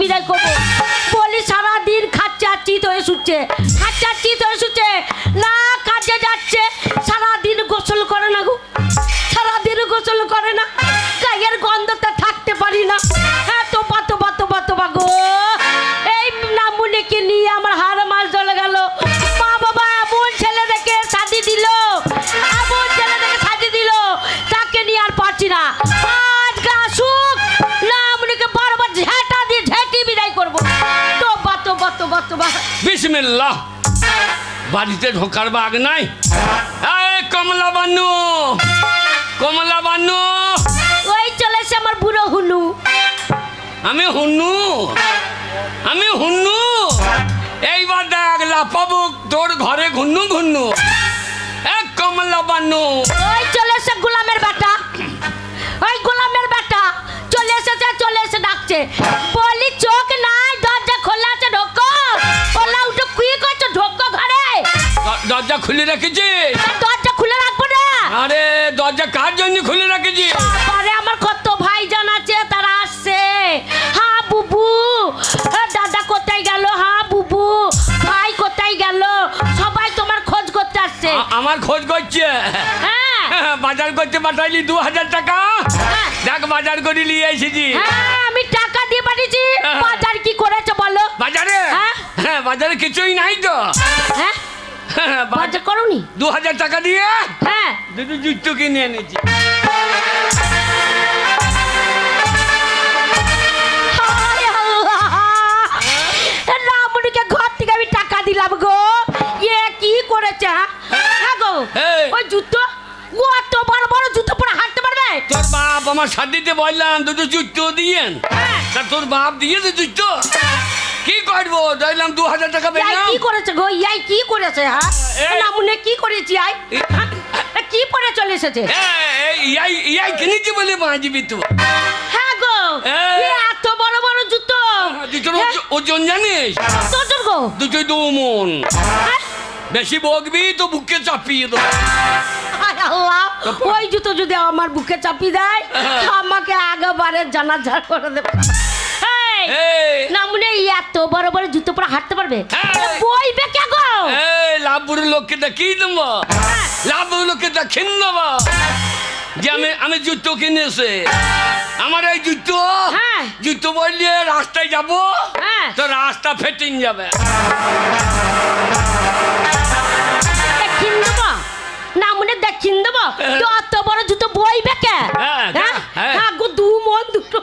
বিদায় করবো। বলি সারাদিন খাচ্চা চিত হয়ে শুচ্ছে, খাচ্চা চিত হয়ে শুচ্ছে, না কাজে যাচ্ছে, সারাদিন গোসল করে না গো, সারাদিন গোসল করে না, গায়ের গন্ধতে থাকতে পারি না। হ্যাঁ তো বাতো বাতো বাতো বাগো, এই নামুনিকে নিয়ে আমার হাড় মাস জ্বলে গেল। মা বাবা এমন ছেলে দেখে শাদি দিল, এমন ছেলে দেখে শাদি দিল, তাকে নিয়ে আর পারছি না। আজকে আসুক, নামুনিকে বারবার ঝেঁটা দিয়ে ঝেঁটি বিদায় করবো। তো বাতো বাতো বাতো বাতো। বিসমিল্লাহ। বাড়িতে ঢোকার বাগ নাই। এই কমলা বানু, কমলা বানু। ওই চলেছে আমার বুড়ো হুনু। আমি হুন্নু, আমি হুন্নু। এইবার দেখ লাফাবো তোর ঘরে ঘুন্নু ঘুন্নু। এক কমলা বানু। ওই চলেছে গোলামের বেটা, ওই গোলামের বেটা চলে এসেছে, চলে এসে ডাকছে। বলি চোখ নাই, দরজা খোলা আছে, ঢোকো। ওলা উঠে কি করছো, ঢোকো ঘরে। দরজা খুলে রেখেছি। দরজা খুলে রাখবো না। আরে দরজা কার জন্য খুলে রেখেছি? আরে আমার কত ভাইজান আছে, তারা আসছে। হ্যাঁ বুবু, দাদা কোথায় গেল, হ্যাঁ বুবু ভাই কোথায় গেল, সবাই তোমার খোঁজ করতে আসছে। আমার খোঁজ করছে। হ্যাঁ বাজার করতে পাঠাইলি 2000 টাকা। হ্যাঁ। দেখ বাজার করে নিয়ে এসেছি। হ্যাঁ আমি টাকা দিয়ে পাঠিয়েছি। বাজার কি করেছো বলো? বাজারে? হ্যাঁ? হ্যাঁ বাজারে কিছুই নাই তো। হ্যাঁ বাজার করোনি? 2000 টাকা দিয়ে হ্যাঁ দুটো জুতো কিনে এনেছি। হায় আল্লাহ! রামুনিকে ঘর থেকে আমি টাকা দিলাম গো, এ কি করেছে? হ্যাঁ গো, এই। ওই জুতো, ও এত বড় বড় জুতো পরে হাঁটতে পারবে? তোর বাপ আমার শাদিতে বললাম দুটো জুতো দিয়েন, হ্যাঁ। তা তোর বাপ দিয়েছে জুতো। কি করবো, দেখলাম 2000 টাকা ইয়াই পেলাম। কি করেছে গো, ইয়াই কি করেছে? হ্যাঁ এই। রামুনি কি করেছি আই? হ্যাঁ? এ কি পরে চলে এসেছে? ইয়াই কিনেছি বলে বাঁচবি তো। হ্যাঁ গো, এই। এ এত বড় বড় জুতো। দুটোর হ্যাঁ? ওজন জানিস? তোর গো। দুটোই 2 মণ। হ্যাঁ? বেশি বকবি তো বুকে চাপিয়ে দেবো। হায় আল্লাহ, ওই জুতো যদি আমার বুকে চাপি দেয়, আমাকে আগেবারে জানাজা করে দেবে। এই। না মনে এত বড় বড় জুতো পরে হাঁটতে পারবে? হ্যাঁ। বইবে কে গো? এই লাভুর লোককে দেখিয়ে দেবো, লাভুর লোককে দেখিয়ে দেবো যে আমি জুতো কিনেছে। আমার এই জুতো, হ্যাঁ। জুতো বললে রাস্তায় যাবো, হ্যাঁ। তো রাস্তা ফেটিং যাবে। দেখিন দেবো না মনে, দেখিন দেবো তো অত বড় জুতো বইবে কে? হ্যাঁ, হ্যাঁ হ্যাঁ। হ্যাঁ গো, 2 মণ দুটো,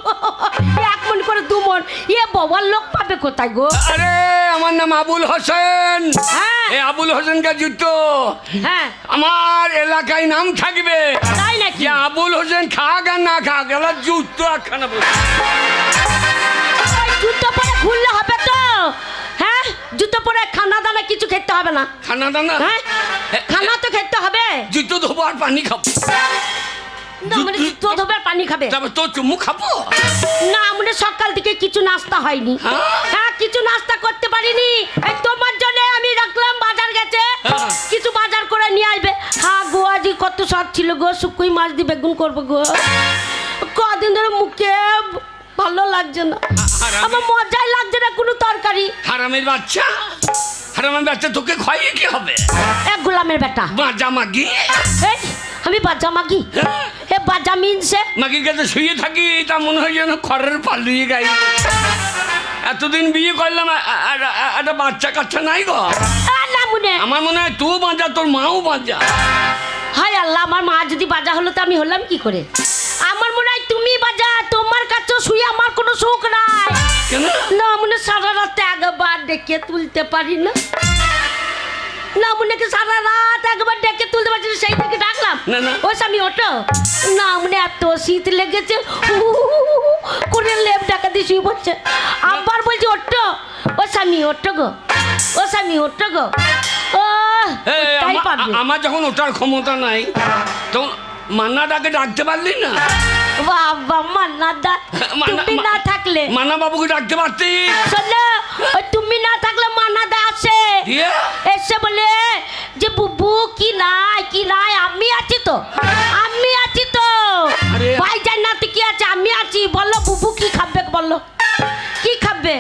1 মণ করে 2 মণ। এ বাবার লোক পাবে কোথায় গো? আরে আমার নাম আবুল হোসেন। হ্যাঁ। এই আবুল হোসেনকে জুতো হ্যাঁ আমার এলাকায় নাম থাকবে তাই নাকি? যে আবুল হোসেন খাক আর না খাক, এবার জুতো একখানা বসে। ওই জুতো পরে ঘুরলে হবে তো? হ্যাঁ জুতো পরে খানা দানা কিছু খেতে হবে না? খানা দানা? হ্যাঁ খানা তো খেতে হবে। জুতো ধোবো আর পানি খাবো। না মানে জুতো ধোবে আর পানি খাবে? তারপর তোর চুমু খাবো। না মানে সকাল থেকে কিছু নাস্তা হয়নি। হ্যাঁ? হ্যাঁ কিছু নাস্তা করতে পারিনি। এই তোমার জন্য আমি রাখলাম, বাজার গেছে, হ্যাঁ। কিছু বাজার করে নিয়ে আসবে। হ্যাঁ গো, আজ কত শখ ছিল গো, শুকুই মাছ দিয়ে বেগুন করবো গো। কদিন ধরে মুখে ভালো লাগছে না, হারামি। আমার মজাই লাগছে না কোনো তরকারি। হারামের বাচ্চা, হারামের বাচ্চা, তোকে খাইয়ে কি হবে? এক গোলামের বেটা। বাজা মাগি। এই আমি বাজা মাগি? হ্যাঁ। এ বাজা মিনছে? মাগির কাছে শুয়ে থাকি, তা মনে হয় যেন খড়ের পালুয়ে গাই। এতদিন বিয়ে করলাম, একটা বাচ্চা কাচ্চা নাই গো। না মনে, আমার মনে হয় তুই বাজা, তোর মাও বাজা। হায় আল্লাহ, আমার মা যদি বাজা হলো তো আমি হলাম কি করে? আমার মনে হয় তুমি বাজা, তোমার কাছে শুয়ে আমার কোনো সুখ নাই। কেন? না মনে সারা রাত একবার ডেকে তুলতে পারি না। না মনে কি সারা রাত একবার ডেকে তুলতে পারছি না, সেই থেকে ডাকলাম না, না। ও স্বামী ওঠো। না মনে এত শীত লেগেছে, করে লেপ ডাকা দিয়ে শুয়ে পড়ছে। আবার বলছি ওঠো, ও স্বামী ওঠো গো, ও স্বামী ওঠো গো। ও এই, তাই পারবে। আমার যখন ওঠার ক্ষমতা নাই, তখন মান্নাটাকে ডাকতে পারলি না? বাবা মান্নাদা, তুমি না থাকলে। মান্না বাবুকে ডাকতে পারতি? শোনো, ওই তুমি না থাকলে মান্নাদা আসে, দিয়ে? এসে বলে যে বুবু কি নাই কি নাই, আমি আছি তো, আমি আছি তো। আরে। ভাই যাই না তো কি আছে, আমি আছি, বললো বুবু কি খাবে বললো। কি খাবে?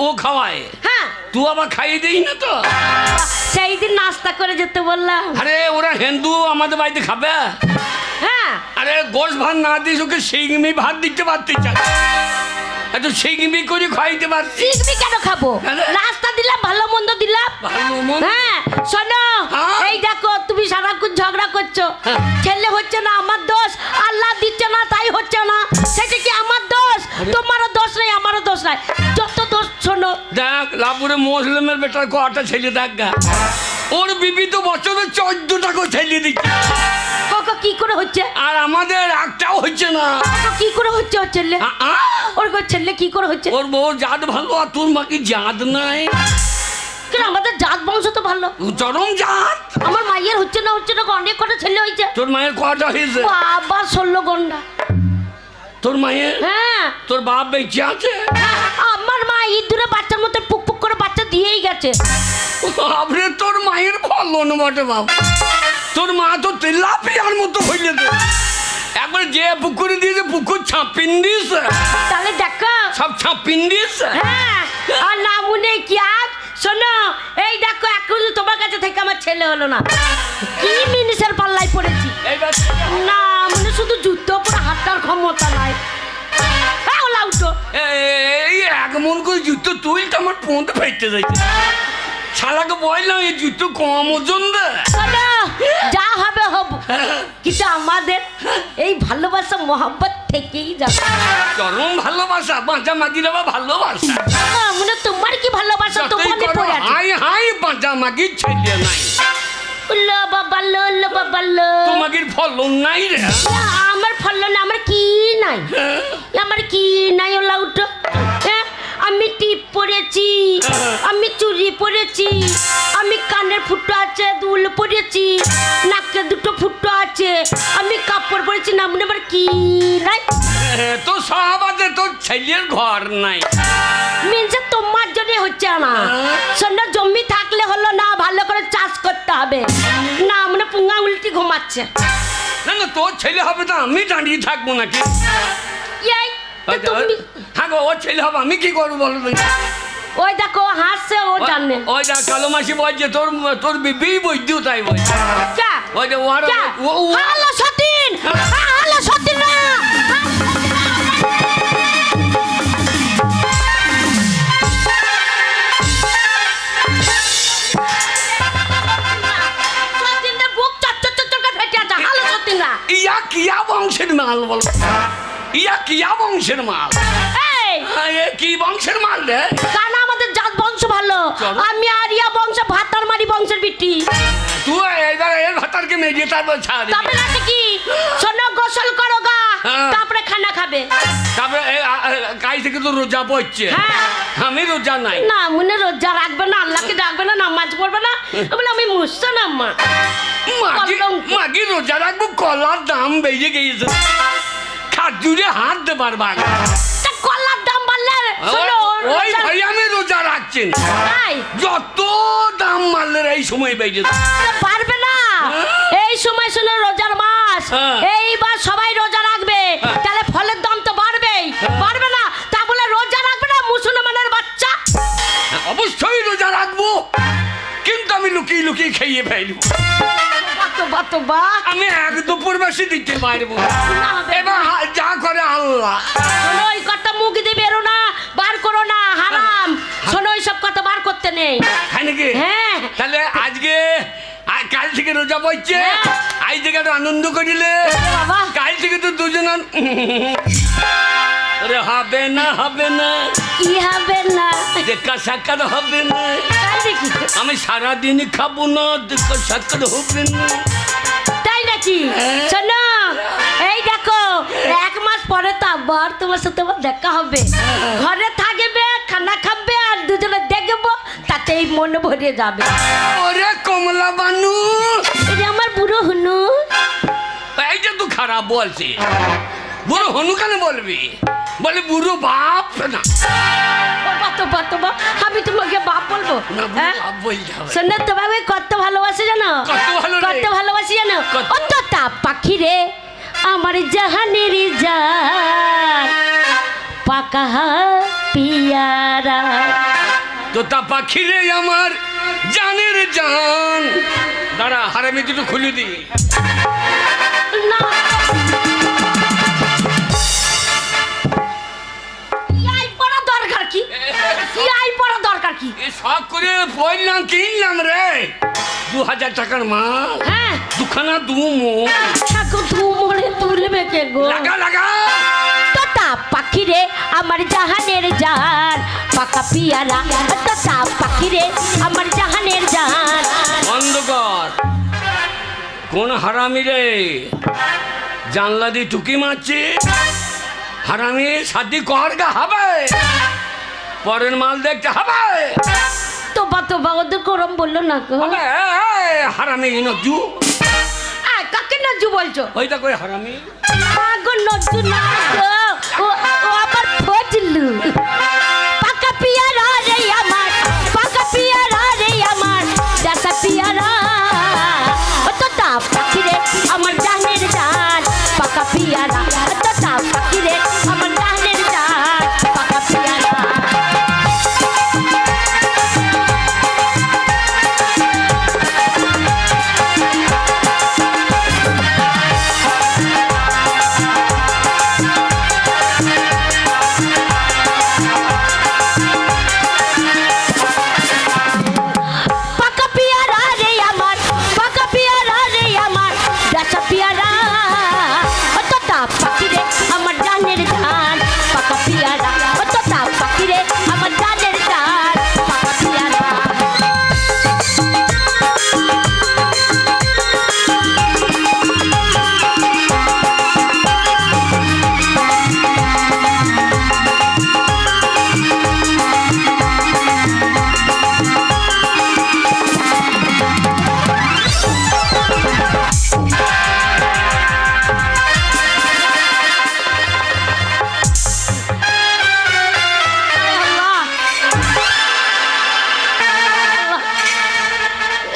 ও খাওয়ায়। হ্যাঁ, তুই আবার খাইয়ে দিই না তো? সেই দিন নাস্তা করে যেতে বললাম। আরে ওরা হিন্দু, আমাদের বাড়িতে খাবে? হ্যাঁ, আরে গোশ ভাত না দিস ওকে সিংমি ভাত দিতে পারতে চাই, একটু সিংমি করে খাইতে পারছি। চিংড়ি কেন খাবো? আরে। নাস্তা দিলাম, ভালো মন্দ দিলাম। ভালো মন্দ? হ্যাঁ, শোনো, হ্যাঁ? এই দেখো তুমি সারাক্ষণ ঝগড়া করছো। হ্যাঁ। ছেলে হচ্ছে না আমার দোষ, আল্লাহ দিচ্ছে না তাই হচ্ছে না, সেটা কি আমার দোষ? তোমারও দোষ নাই, আমারও দোষ নাই, যত দোষ। শোনো, দেখ লাপুরে মুসলিমের বেটার কটা ছেলে দেখ গা, ওর বিবি তো বছরে 14টা করে ছেলে দিচ্ছে, কাকা কি করে হচ্ছে? আর আমাদের একটাও হচ্ছে না। কাকা কি করে হচ্ছে ওর ছেলে? ওর ছেলে কি করে হচ্ছে? ওর বউ জাত ভালো, আর তোর মা কি জাত নাই? কেন, আমাদের জাত বংশ তো ভালো। চরম জাত। আমার মায়ের হচ্ছে না, অনেক কটা ছেলে হয়েছে। তোর মায়ের কটা হয়েছে? বাবা 16 গন্ডা। তোর মায়ের? হ্যাঁ, তোর বাপ বেঁচে আছে? আমার মা ইঁদুরে বাচ্চার মতো পুক পুক করে বাচ্চা দিয়েই গেছে। আপনি তোর মায়ের ফলন বটে বাপ, তোর মা তো তেলাপিয়ার মতো হইলে তো, একবার যে পুকুরে দিয়েছে পুকুর ছাপিন দিয়েছে, তাহলে দেখো। সব ছাপিন দিয়েছে। হ্যাঁ, আর না মনে কি আর শোনো, এই দেখো এখন তোমার কাছে থেকে আমার ছেলে হলো না, কি মিনিসের পাল্লায় পড়েছি। এইবার না মানে শুধু যুদ্ধ পরে হাঁটার ক্ষমতা নাই। হ্যাঁ, ওলা উঠো। এই এক মন করে জুতো তুলতে আমার পোঁতে ফেটতে যাচ্ছে, শালাকে বললাম এই জুতো কম ওজন দে। শোনো, যা হবে হবো, কিন্তু আমাদের এই ভালোবাসা মহব্বত থেকেই যাবে। চরম ভালোবাসা, বাঁচা মাগির আবার ভালোবাসা। মানে তোমার কি ভালোবাসা তো যতই মনে করো পড়ে আছে। হাই হাই বাঁচা মাগির ছেলে নাই, উল্লো বাবা লো, উল্লো বাবা লো। তোমাগির ফলন নাই রে। না, আমার ফলন নাই, আমার কি নাই, আমার কি নাই। ওলা উঠো। হ্যাঁ, আমি টিপ পরেছি, আমি চুড়ি পরেছি, আমি কানের ফুটো আছে, দুল পরেছি, নাকে দুটো ফুটো আছে, আমি কাপড় পরেছি, না মনে আমার কি নাই। তো সব আছে, তোর ছেলের ঘর নাই। মিনসে তোমার জন্য হচ্ছে না। শোনো, জমি থাকলে হলো না, ভালো করে চাষ করতে হবে না, মানে পুঙ্গা উল্টি ঘুমাচ্ছে। না না, তোর ছেলে হবে তো আমি দাঁড়িয়ে থাকবো নাকি? এই, তো তুমি হ্যাঁ গো, ওর ছেলে হবে, আমি কি করবো বলো তো? ওই দেখো হাসছে, ও জানে। ওই দেখ কালো মাসি বলছে তোর তোর বিবি বৈদ্যু তাই বলছে। যা, ওই যে ওর যা। হ্যালো সতীন, হ্যালো সতীন না। সতীনের বুক চচ্চর চচ্চর করে ফেটে আছে। হ্যালো সতীন না। ইয়া কিয়া বংশের মাল বলো, ইয়া কিয়া বংশের মাল? এই, এ কি বংশের মাল রে? কারণ আমাদের জাত বংশ ভালো। চলো। আমি আরিয়া বংশ, ভাতার মারি বংশের বিটি। তুই এইবার এর ভাতারকে মেয়ে তারপর ছাড়। তবে না কি শোনো, গোসল করো গা, হ্যাঁ। তারপরে খানা খাবে। তারপরে কাল থেকে তো রোজা পড়ছে, হ্যাঁ। আমি রোজা নাই। না মনে রোজা রাখবে না, আল্লাহকে ডাকবে না, নামাজ পড়বে না, বলে আমি মুসছো না মা। মাগি রোজা রাখবো, কলার দাম বেড়ে গিয়েছে, খাজুরে হাত দেবার বার। তা কলার দাম বাড়লে শোনো, ওই ভাই আমি রোজা রাখছেন, তাই যত দাম মারলে এই সময় বেড়ে পারবে না। এই সময় শোনো রোজার মাস, হ্যাঁ। এইবার সবাই রোজা রাখবে, হ্যাঁ। তাহলে ফলের দাম তো বাড়বেই। বাড়বে না তা বলে রোজা রাখবে না মুসলমানের বাচ্চা? অবশ্যই রোজা রাখবো, কিন্তু আমি লুকিয়ে লুকিয়ে খেয়ে ফেলবো। বাতো বা আমি এক দুপুর বেশি দিতে পারবো, এবার যা করে আল্লাহ। শোনো, এই কথা মুখ দিয়ে বেরো না, বার করো না, হারাম। শোনো, এইসব কথা বার করতে নেই। হ্যাঁ নাকি? হ্যাঁ। তাহলে আজকে কাল থেকে রোজা পড়ছে, আজ থেকে একটু আনন্দ করিলে, বাবা। কাল থেকে তো দুজন হবে না, হবে না, কি হবে না? দেখা সাক্ষাৎ হবে না। তাই নাকি? আমি সারাদিন খাবো না, দেখা সাক্ষাৎ হবে না। তাই নাকি? শোনো, এই দেখো, 1 মাস পরে তো আবার তোমার সাথে আবার দেখা হবে, ঘরে থাকবে, খানা খাবে, আর দুজনে দেখবো, তাতেই মন ভরে যাবে। ওরে কমলা বানু, এই যে আমার বুড়ো হুনু। এইটা তো খারাপ বলছে, বুড়ো হনু কেন বলবি? বলে বুড়ো বাপ না, আমি তোমাকে বাপ বলবো? না হ্যাঁ? বুড়ো বাপ বলতে হবে। শোনো, তোমাকে কত ভালোবাসে জানো? কত ভালো রে? কত ভালোবাসি জানো? কত? ও তো তা পাখি রে, আমার জাহানের জান, পাকা পিয়ারা। তোতা পাখি রে আমার জানের জান। দাঁড়া, হারামি দুটো খুলে দি। না, ইয়াই পড়া দরকার কি? ইয়াই পড়া দরকার কি? এ শখ করে পড়লাম, কিনলাম রে 2000 টাকার মাল। হ্যাঁ, দুখানা দু মুখ। ঠাকুর ধুমরে তুলবে কে গো? লাগা লাগা। তোতা পাখি রে আমার জাহানের জান, পাকা পিয়ারা। তোতা পাখি রে আমার জাহানের জান। বন্ধ কর। কোন হারামি রে জানলা দিয়ে টুকি মারছে? হারামি শাদি কর গা হবে, পরের মাল দেখতে হবে। তোবা তোবা, ওদের গরম বললো না গো। হবে, হারামি নজু। কাকে নজু বলছো? ওইটা কই হারামি। গো নজু না গো, ও ও আমার ফজলু। পাকা পিয়ারা রে আমার, পাকা পিয়ারা রে আমার, দাসা পিয়ারা। ও তোতা পাখি রে আমার জানের জান, পাকা পিয়ারা। তোতা পাখি রে আমার জানের জান, পাকা পিয়ারা। পাকা পিয়ারা রে আমার, পাকা পিয়ারা রে আমার, দাসা পিয়ারা। ও তোতা পাখি রে আমার জানের জান, পাকা পিয়ারা। ও তোতা পাখি রে আমার জানের জান, পাকা পিয়ারা।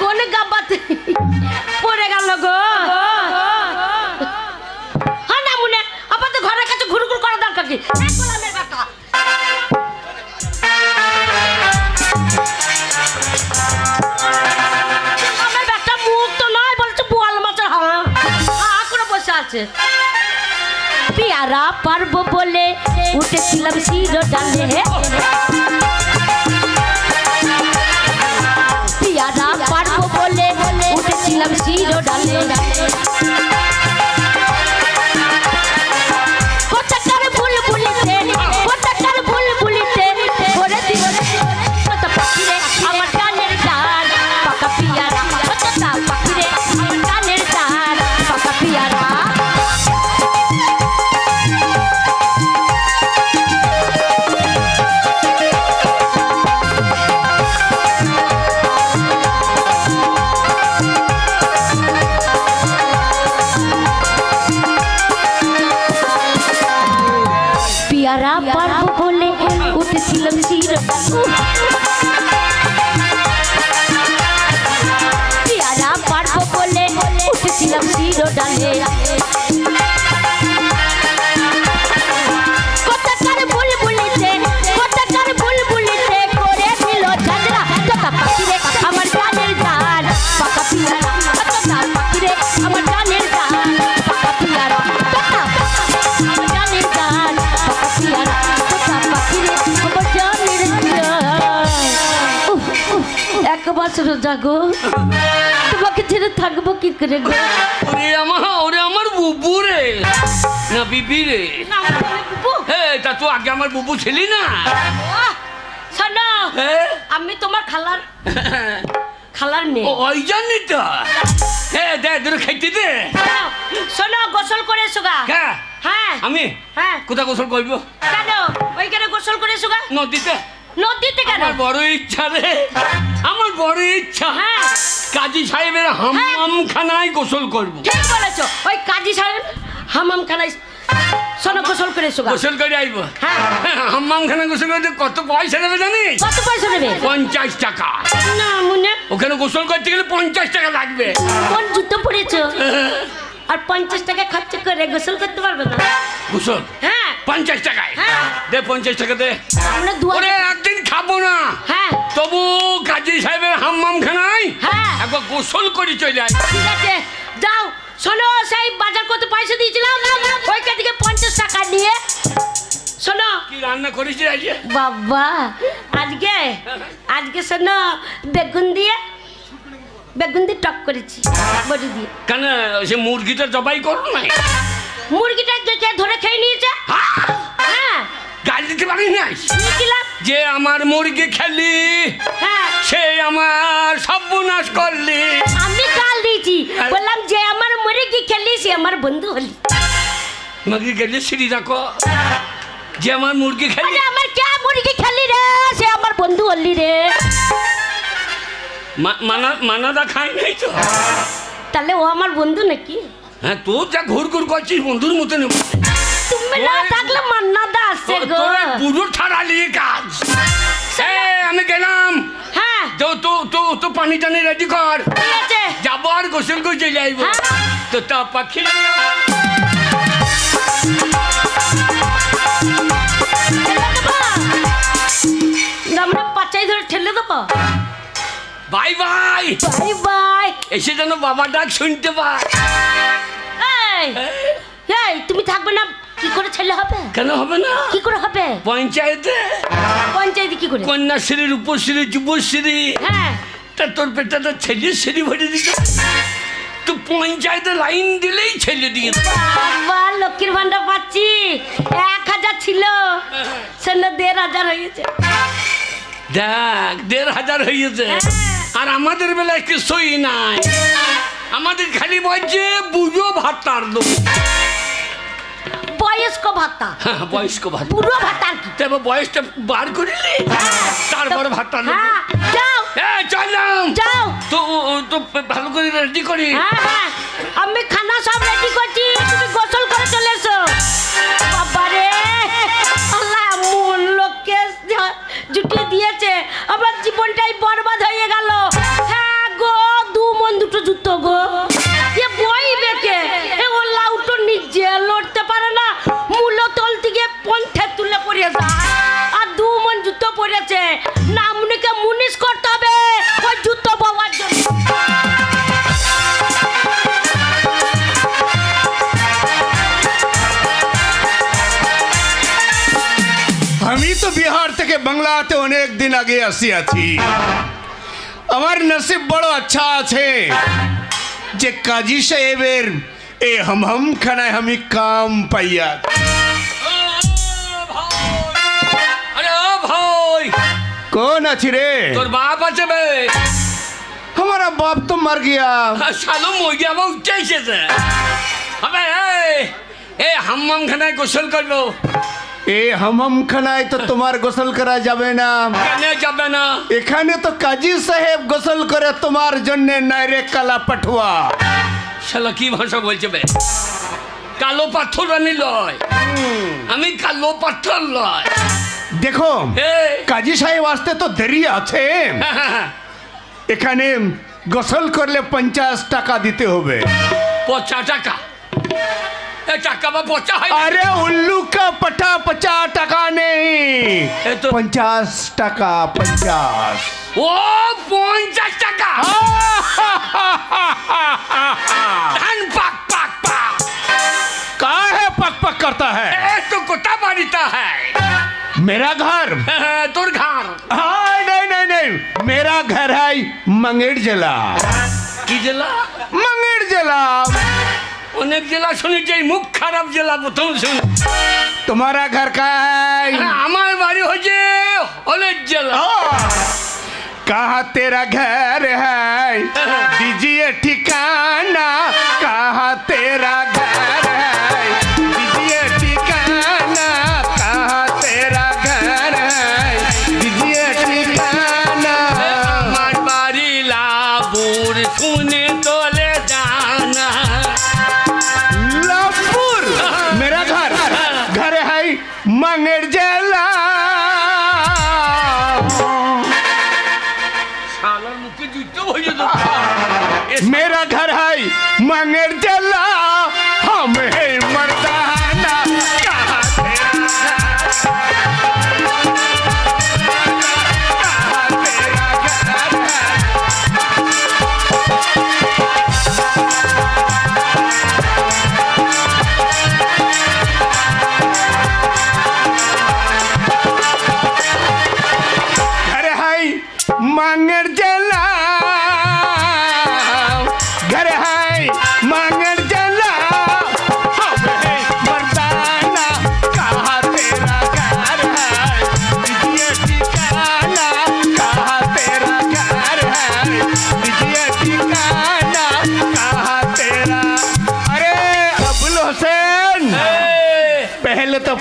কোন গাবাতে পড়ে গেল গো? হ্যাঁ না মুনে, আপাতত ঘরের কাছে ঘুরঘুর করা দরকার কি? এক গোলামের বাতা। আমার ব্যাটা মুখ তো নয়, বলছে বোয়াল মাছের হাওয়া হা করে বসে আছে। পিয়ারা পারবো বলে উঠেছিলাম শিরো ডালে, পিয়ারা পারবো বলে উঠেছিলাম শিরো ডালে। কোথাকার বুলবুলিতে, কোথাকার বুলবুলিতে ভরে দিল তোতা পাখি রে আমার জানের জান, পাকা পিয়ারা। তোতা পাখি রে আমার জানের জান, পাকা পিয়ারা। পিয়ারা পারবো বলে উঠেছিলাম শিরো, পিয়ারা পারবো বলে উঠেছিলাম শিরো ডালে। কোথাকার বুলবুলিতে, কোথাকার বুলবুলিতে করে দিল ঝগড়া। তোতা পাখি রে আমার জানের জান, পাকা পিয়ারা। তোতা পাখি রে আমার জানের জান, পাকা পিয়ারা। তোতা আমার জানের জান, পাকা পিয়ারা। তোতা পাখি রে আমার জানের জান। এক বছর জাগো, তোমাকে ছেড়ে থাকবো কি করে গো? ওরে আমার বুবু রে না বিবি রে। না, বুবু। হে, তা তুই আগে আমার বুবু ছিলি না? শোনো, হে? আমি তোমার খালার মেয়ে। ওই জন্যই তো। হে, দে দুটো খাইতে দে। শোনো, গোসল করে এসো গা। হ্যাঁ, হ্যাঁ আমি হ্যাঁ। কোথায় গোসল করবো? কেন ওইখানে গোসল করে এসো গা? নদীতে। নদীতে কেন? আমার বড় ইচ্ছা রে, আমার বড় ইচ্ছা। হ্যাঁ। কাজী সাহেবের হাম্মামখানায় গোসল করবো। ঠিক বলেছো, ওই কাজী সাহেব হামামখানায় শোনো গোসল করে এসো গা। গোসল করে আইবো। হ্যাঁ। হাম্মামখানা গোসল করতে কত পয়সা নেবে জানিস? কত পয়সা নেবে? 50 টাকা। না মুনে, ওখানে গোসল করতে গেলে 50 টাকা লাগবে। কোন জুতো পরেছো? আর 50 টাকা খরচ করে গোসল করতে পারবে না? গোসল হ্যাঁ। 50 টাকায় হ্যাঁ। দে 50 টাকা দে। আমরা দু ওরে একদিন খাবো না, হ্যাঁ তবু কাজী সাহেবের হাম্মাম খানায় হ্যাঁ। একবার গোসল করে চলে আয়। ঠিক আছে যাও। শোনো সেই বাজার করতে পয়সা দিয়েছিলাম ওইখান থেকে 50 টাকা নিয়ে শোনো। কি রান্না করেছি আজকে? বাবা আজকে আজকে শোনো বেগুন দিয়ে টক করেছি বড়ি দিয়ে। কেন সে মুরগিটা জবাই করো নাই? মুরগিটা কে ধরে খেয়ে নিয়েছে? হ্যাঁ গাল দিতে পারি নাই নিয়েছিলাম। যে আমার মুরগি খেলি হ্যাঁ সে আমার সর্বনাশ করলি। আমি গাল দিয়েছি, বললাম যে আমার মুরগি খেলি সে আমার বন্ধু হলি। মুরগি খেলি সিঁড়ি রাখো, যে আমার মুরগি খেলি। আরে আমার কে মুরগি খেলি রে, সে আমার বন্ধু হলি রে। মানাদা খাই নাই তো? তাহলে ও আমার বন্ধু নাকি? হ্যাঁ তোর যা ঘুর ঘুর করছিস বন্ধুর মতন। তুমি না থাকলে মান্নাদা আসছে গো। পুরো ঠাড়ালি কাজ। আমি গেলাম। হ্যাঁ তো পানি টানি রেডি কর, ঠিক আছে যাবো আর গোসল করে চলে আইবো। তো তা পাখি আমরা পাচাই ধরে ঠেলে দেবো। Bye bye bye bye. এসে যেন বাবা ডাক শুনতে পায়। এই এই তুমি থাকবে না কি করে ছেলে হবে? কেন হবে না? কি করে হবে? পঞ্চায়েতে পঞ্চায়েতে কি করে? কন্যাশ্রী রূপশ্রী যুবশ্রী। হ্যাঁ তা তোর পেটটা তো ছেলে শ্রী ভরে দিত, তো পঞ্চায়েতে লাইন দিলেই ছেলে দিয়ে দেবে। বাবা লক্ষ্মীর ভান্ডার পাচ্ছি। 1000 ছিল সেটা 1500 হয়েছে। দেখ 1500 হয়েছে। আর আমাদের বেলায় কিছুই নাই, আমাদের খালি বলছে বুড়ো ভাতার দেবো। বয়স্ক ভাতা। হ্যাঁ বয়স্ক ভাতা। বুড়ো ভাতা কি? তবে বয়সটা বার করিলি তারপরে ভাতা নেব। হ্যাঁ যাও চললাম। যাও তো তো ভালো করে রেডি করি। হ্যাঁ হ্যাঁ আমি খানা সব রেডি করছি, তুমি গোসল করে চলে এসো। বাবারে আল্লাহ এমন লোককে জুটিয়ে দিয়েছে, আমার জীবনটাই বরবাদ হয়ে গেল। হ্যাঁ গো 2 মন 2 জুতো গো। এ বই বেকে এ ও লাউটো নিজে লড়তে পারে না, মূল তল থেকে পন্থে তুলে পড়ে যায়। আর 2 মন জুতো পড়েছে, নামনিকে মুনিশ করতে হবে ওই জুতো পাওয়ার জন্য। আমি তো বিহার থেকে বাংলাতে অনেক দিন আগে আসিয়াছি। আমার নসিব বড় আচ্ছা আছে যে কাজী সাহেবের এই হাম খানায় আমি কাম পাইয়া। আরে ও ভাই कौन अच्छी रे? তোর বাপ আছে বে? हमारा बाप तो मर गया। শালো মই যাবো উঠেছে। হবে এই হাম্মাম খানায় গোসল করবো। এ হামাম খানায় তো তোমার গোসল করা যাবে না। কেন যাবে না? এখানে তো কাজী সাহেব গোসল করে তোমার জন্য নাইরে কালা পাঠুয়া। শালা কি ভাষা বলছে বে? কালো পাথর আনি লয়, আমি কালো পাথর লয়। দেখো এই কাজী সাহেব আসতে তো দেরি আছে। এখানে গোসল করলে 50 টাকা দিতে হবে। 50 টাকা? এ টাকা বা 50 হয় না? अरे उल्लू का पटा 50 टका नहीं, ये तो 50 टका 50। ও 50 টাকা। ধান পাক পাক পাক। काहे पक पक करता है? এ তো কোথা বাড়িটা है? मेरा घर? তোর ঘর? हाँ नहीं नहीं नहीं, मेरा घर है मंगेर जिला। কি জেলা? मंगेर जिला। অনেক জেলা শুনেছি, মুখ খারাপ জেলা প্রথম শুনি। तुम्हारा घर का है? আমার বাড়ি হচ্ছে অনেক জেলা। कहाँ तेरा घर है? दीजिए ठिकाना। कहाँ तेरा घर है? दीजिए ठिकाना। कहाँ तेरा घर है? दीजिए ठिकाना। আমার বাড়ি লাবুর শুনে তোলে জানা। लाभपुर मेरा घर है मंगेर जिला। শালার মুখে জুতো হয়ে যেত। मेरा घर है मंगेर जिला। हम है मर्दाना। कहाँ तेरा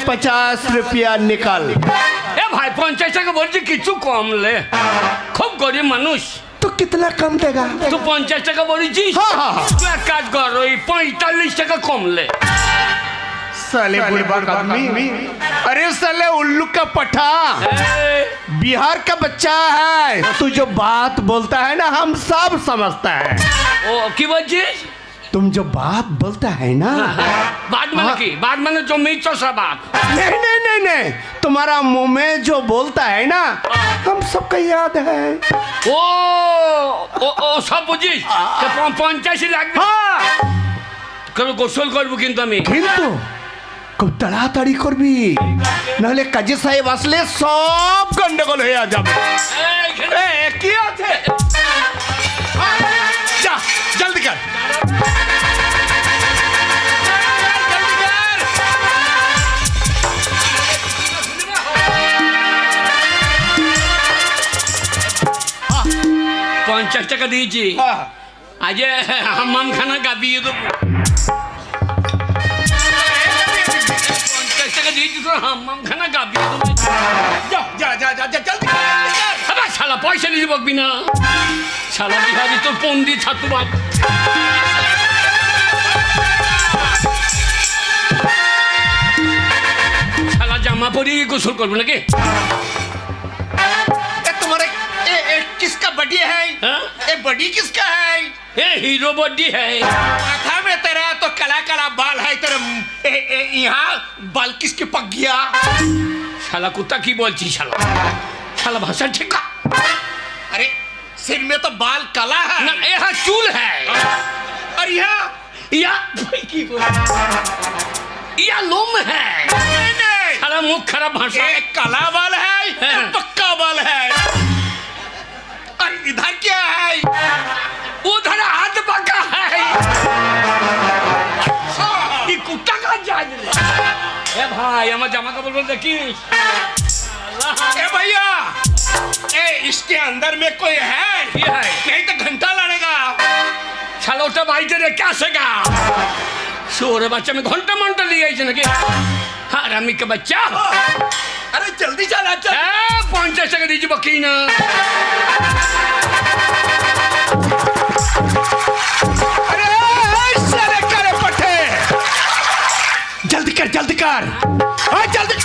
50 रुपया निकाल। এ ভাই 50 টাকা বলছি কিছু কম লে, খুব গরিব মানুষ। तो कितना कम देगा? তো 50 টাকা বলেছিস? हाँ, हाँ, हाँ। তুই এক কাজ কর, ওই 45 টাকা কম লে। साले बुड़बक आदमी, अरे साले उल्लू का पठा, बिहार का बच्चा है। तू जो बात बोलता है ना हम सब समझता है। ও কি বলছিস? तुम जो बात बोलता है ना, বাদ মানে কি? বাদ মানে জমি চষা বাদ। नहीं नहीं नहीं नहीं, तुम्हारा मुंह में जो बोलता है ना हम सबका याद है। ও ও ও সব বুঝিস? 50 লাগবে। हाँ কেন গোসল করবো কিন্তু আমি। কিন্তু খুব তাড়াতাড়ি করবি, নাহলে কাজী সাহেব আসলে সব গন্ডগোল হয়ে যাবে। এইখানে- এ কি আছে? যা জলদি কর। জলদি কর। 50 টাকা দিয়েছি, হ্যাঁ, আজ হাম্মাম খানা গাবিয়ে দেবো। 50 টাকা দিয়েছি তো হাম্মাম খানা গাবিয়ে দেবো। যা যা যা যা যা, জলদি কর, জলদি কর। আবার শালা পয়সা নিয়ে বকবি না, শালা বিহারি তোর পন্ডি ছাত্র বাপ। শালা জামা পরি গোসল করবো নাকি? ए तुम्हारे ए किसका बडी है? हाँ? ए बडी किसका है? এ হিরো বডি হ্যাঁ। माथा में तेरा तो काला काला बाल है तेरे। यहाँ बाल किसके पक गया? শালা কুত্তা কি বলছিস শালা? শালা ভাষা ঠিক কর। अरे सिर में तो बाल काला है না यहाँ চুল হ্যাঁ। और यहाँ ইয়া কি বল, ইয়া লোম হ্যাঁ। नहीं, नहीं, শালা মুখ খারাপ ভাষা। ये काला बाल है हाँ। या पक्का बाल है? और इधर क्या है? उधर हाथ पका है। ये कुत्ता का जाज ले। ए भाई আমার জামা কাপড় বল দেখিস। ए भैया, ए इसके अंदर में कोई है? ये है। नहीं तो घंटा लड़ेगा। শালা ওটা বাইতে রেখে আসেগা। শোরে বাচ্চা में ঘন্টা মন্টা लिए আইছে নাকি? হারামি কে বাচ্চা। अरे जल्दी चला चल। 50 টাকা দিয়েছি বাকি না। अरे साले करे पट्टे, जल्दी कर जल्दी कर, जल्दी।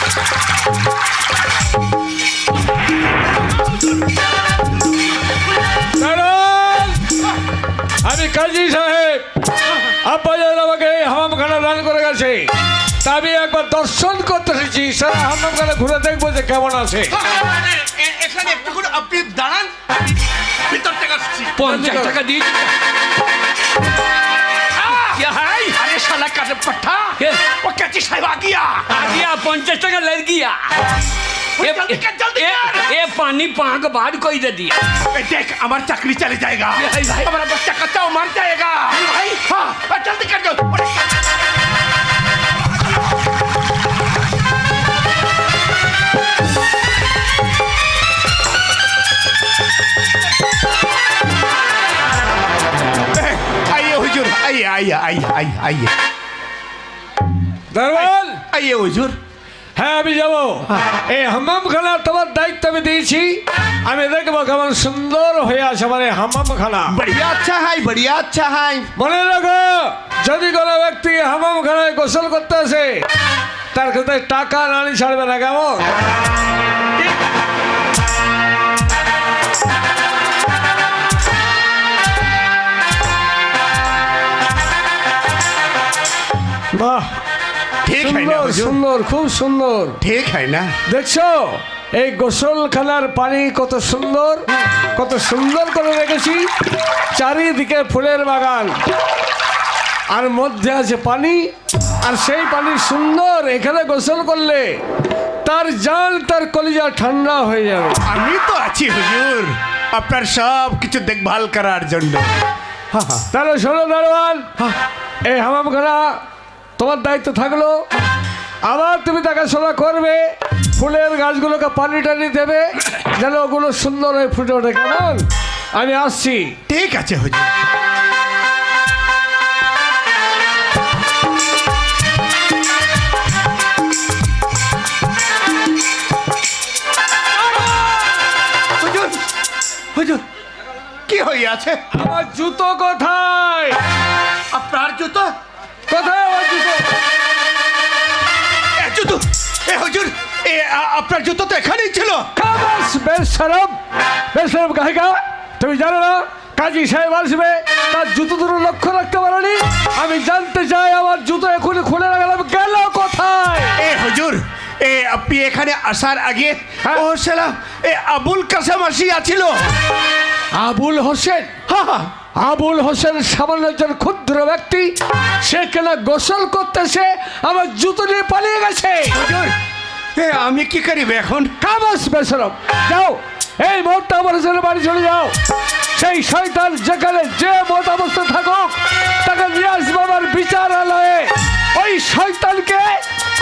আমি কাজী সাহেব, আব্বাজান আমাকে হামামখানা দান করে গেছে, তা আমি একবার দর্শন করতে এসেছি। সারা হামামখানা ঘুরে দেখবো যে কেমন আছে। এখানে একটু করে আপনি দাঁড়ান, ভিতর থেকে আসছি। 50 টাকা দিয়েছি। क्या है? अरे साला करे पट्टा, क्या? वो कैची साहब आ गया। आ गया 50 টাকা ले गया। जल्दी कर जल्दी कर। ये पानी पाक बाद कोई दे दिया। ए, देख हमारा चाकरी चले जाएगा, भाई, भाई। हमारा बच्चा कच्चा मर जाएगा भाई। हाँ जल्दी कर दो। आइए हुजूर, आइए आइए आइए आइए आइए দারোয়ান, आइए हुजूर। হ্যাঁ আমি যাবো। এই হামামখানা তোমার দায়িত্ব আমি দিয়েছি, আমি দেখবো কেমন সুন্দর হয়ে আছে আমার এই হামামখানা। बढ़िया अच्छा है, बढ़िया अच्छा है। মনে রাখো, যদি কোনো ব্যক্তি হামামখানায় গোসল করতে আসে তার কাছে টাকা নানি ছাড়বে না, কেমন? বাহ, ठीक है ना সুন্দর हुजूर? সুন্দর, খুব সুন্দর। ठीक है ना? দেখছো এই গোসলখানার পানি কত সুন্দর, কত সুন্দর করে রেখেছি। চারিদিকে ফুলের বাগান, আর মধ্যে আছে পানি, আর সেই পানি সুন্দর। এখানে গোসল করলে তার জান, তার কলিজা ঠান্ডা হয়ে যাবে। আমি তো আছি হুজুর আপনার সব কিছু দেখভাল করার জন্য। তাহলে শোনো দারোয়ান, এই হামামখানা তোমার দায়িত্ব থাকলো। আবার তুমি দেখাশোনা করবে, ফুলের গাছগুলোকে পানি টানি দেবে যেন ওগুলো সুন্দর হয়ে ফুটে ওঠে, কেমন? আমি আসছি। ঠিক আছে হুজুর। হুজুর কি হইয়াছে? আমার জুতো কোথায়? আপনার জুতো? কোথায় আমার জুতো? জুতো হুজুর আপনার জুতো তো এখানেই ছিল। খামাস বেশরম গায়িকা, তুমি জানো না কাজী সাহেব আসবে, তার জুতো দুটো লক্ষ্য রাখতে পারোনি? আমি জানতে চাই আমার জুতো এখনই খুলে রাখলাম, গেল কোথায়? হুজুর আপনি এখানে আসার আগে হ্যাঁ। ও সালাম আবুল কাসেম আসিয়াছিল। আবুল হোসেন? হ্যাঁ আবুল হোসেন সামান্য একজন ক্ষুদ্র ব্যক্তি, সে কেনা গোসল করতেছে, আমার জুতো নিয়ে পালিয়ে গেছে। হুজুর আমি কি করিব এখন? খামাস বেশরম, যাও এই মুহূর্তে আমার ছেলে বাড়ি চলে যাও। সেই শয়তান যেখানে যে মত অবস্থা থাকুক তাকে নিয়ে আসবো আমার বিচারালয়ে। ওই শয়তানকে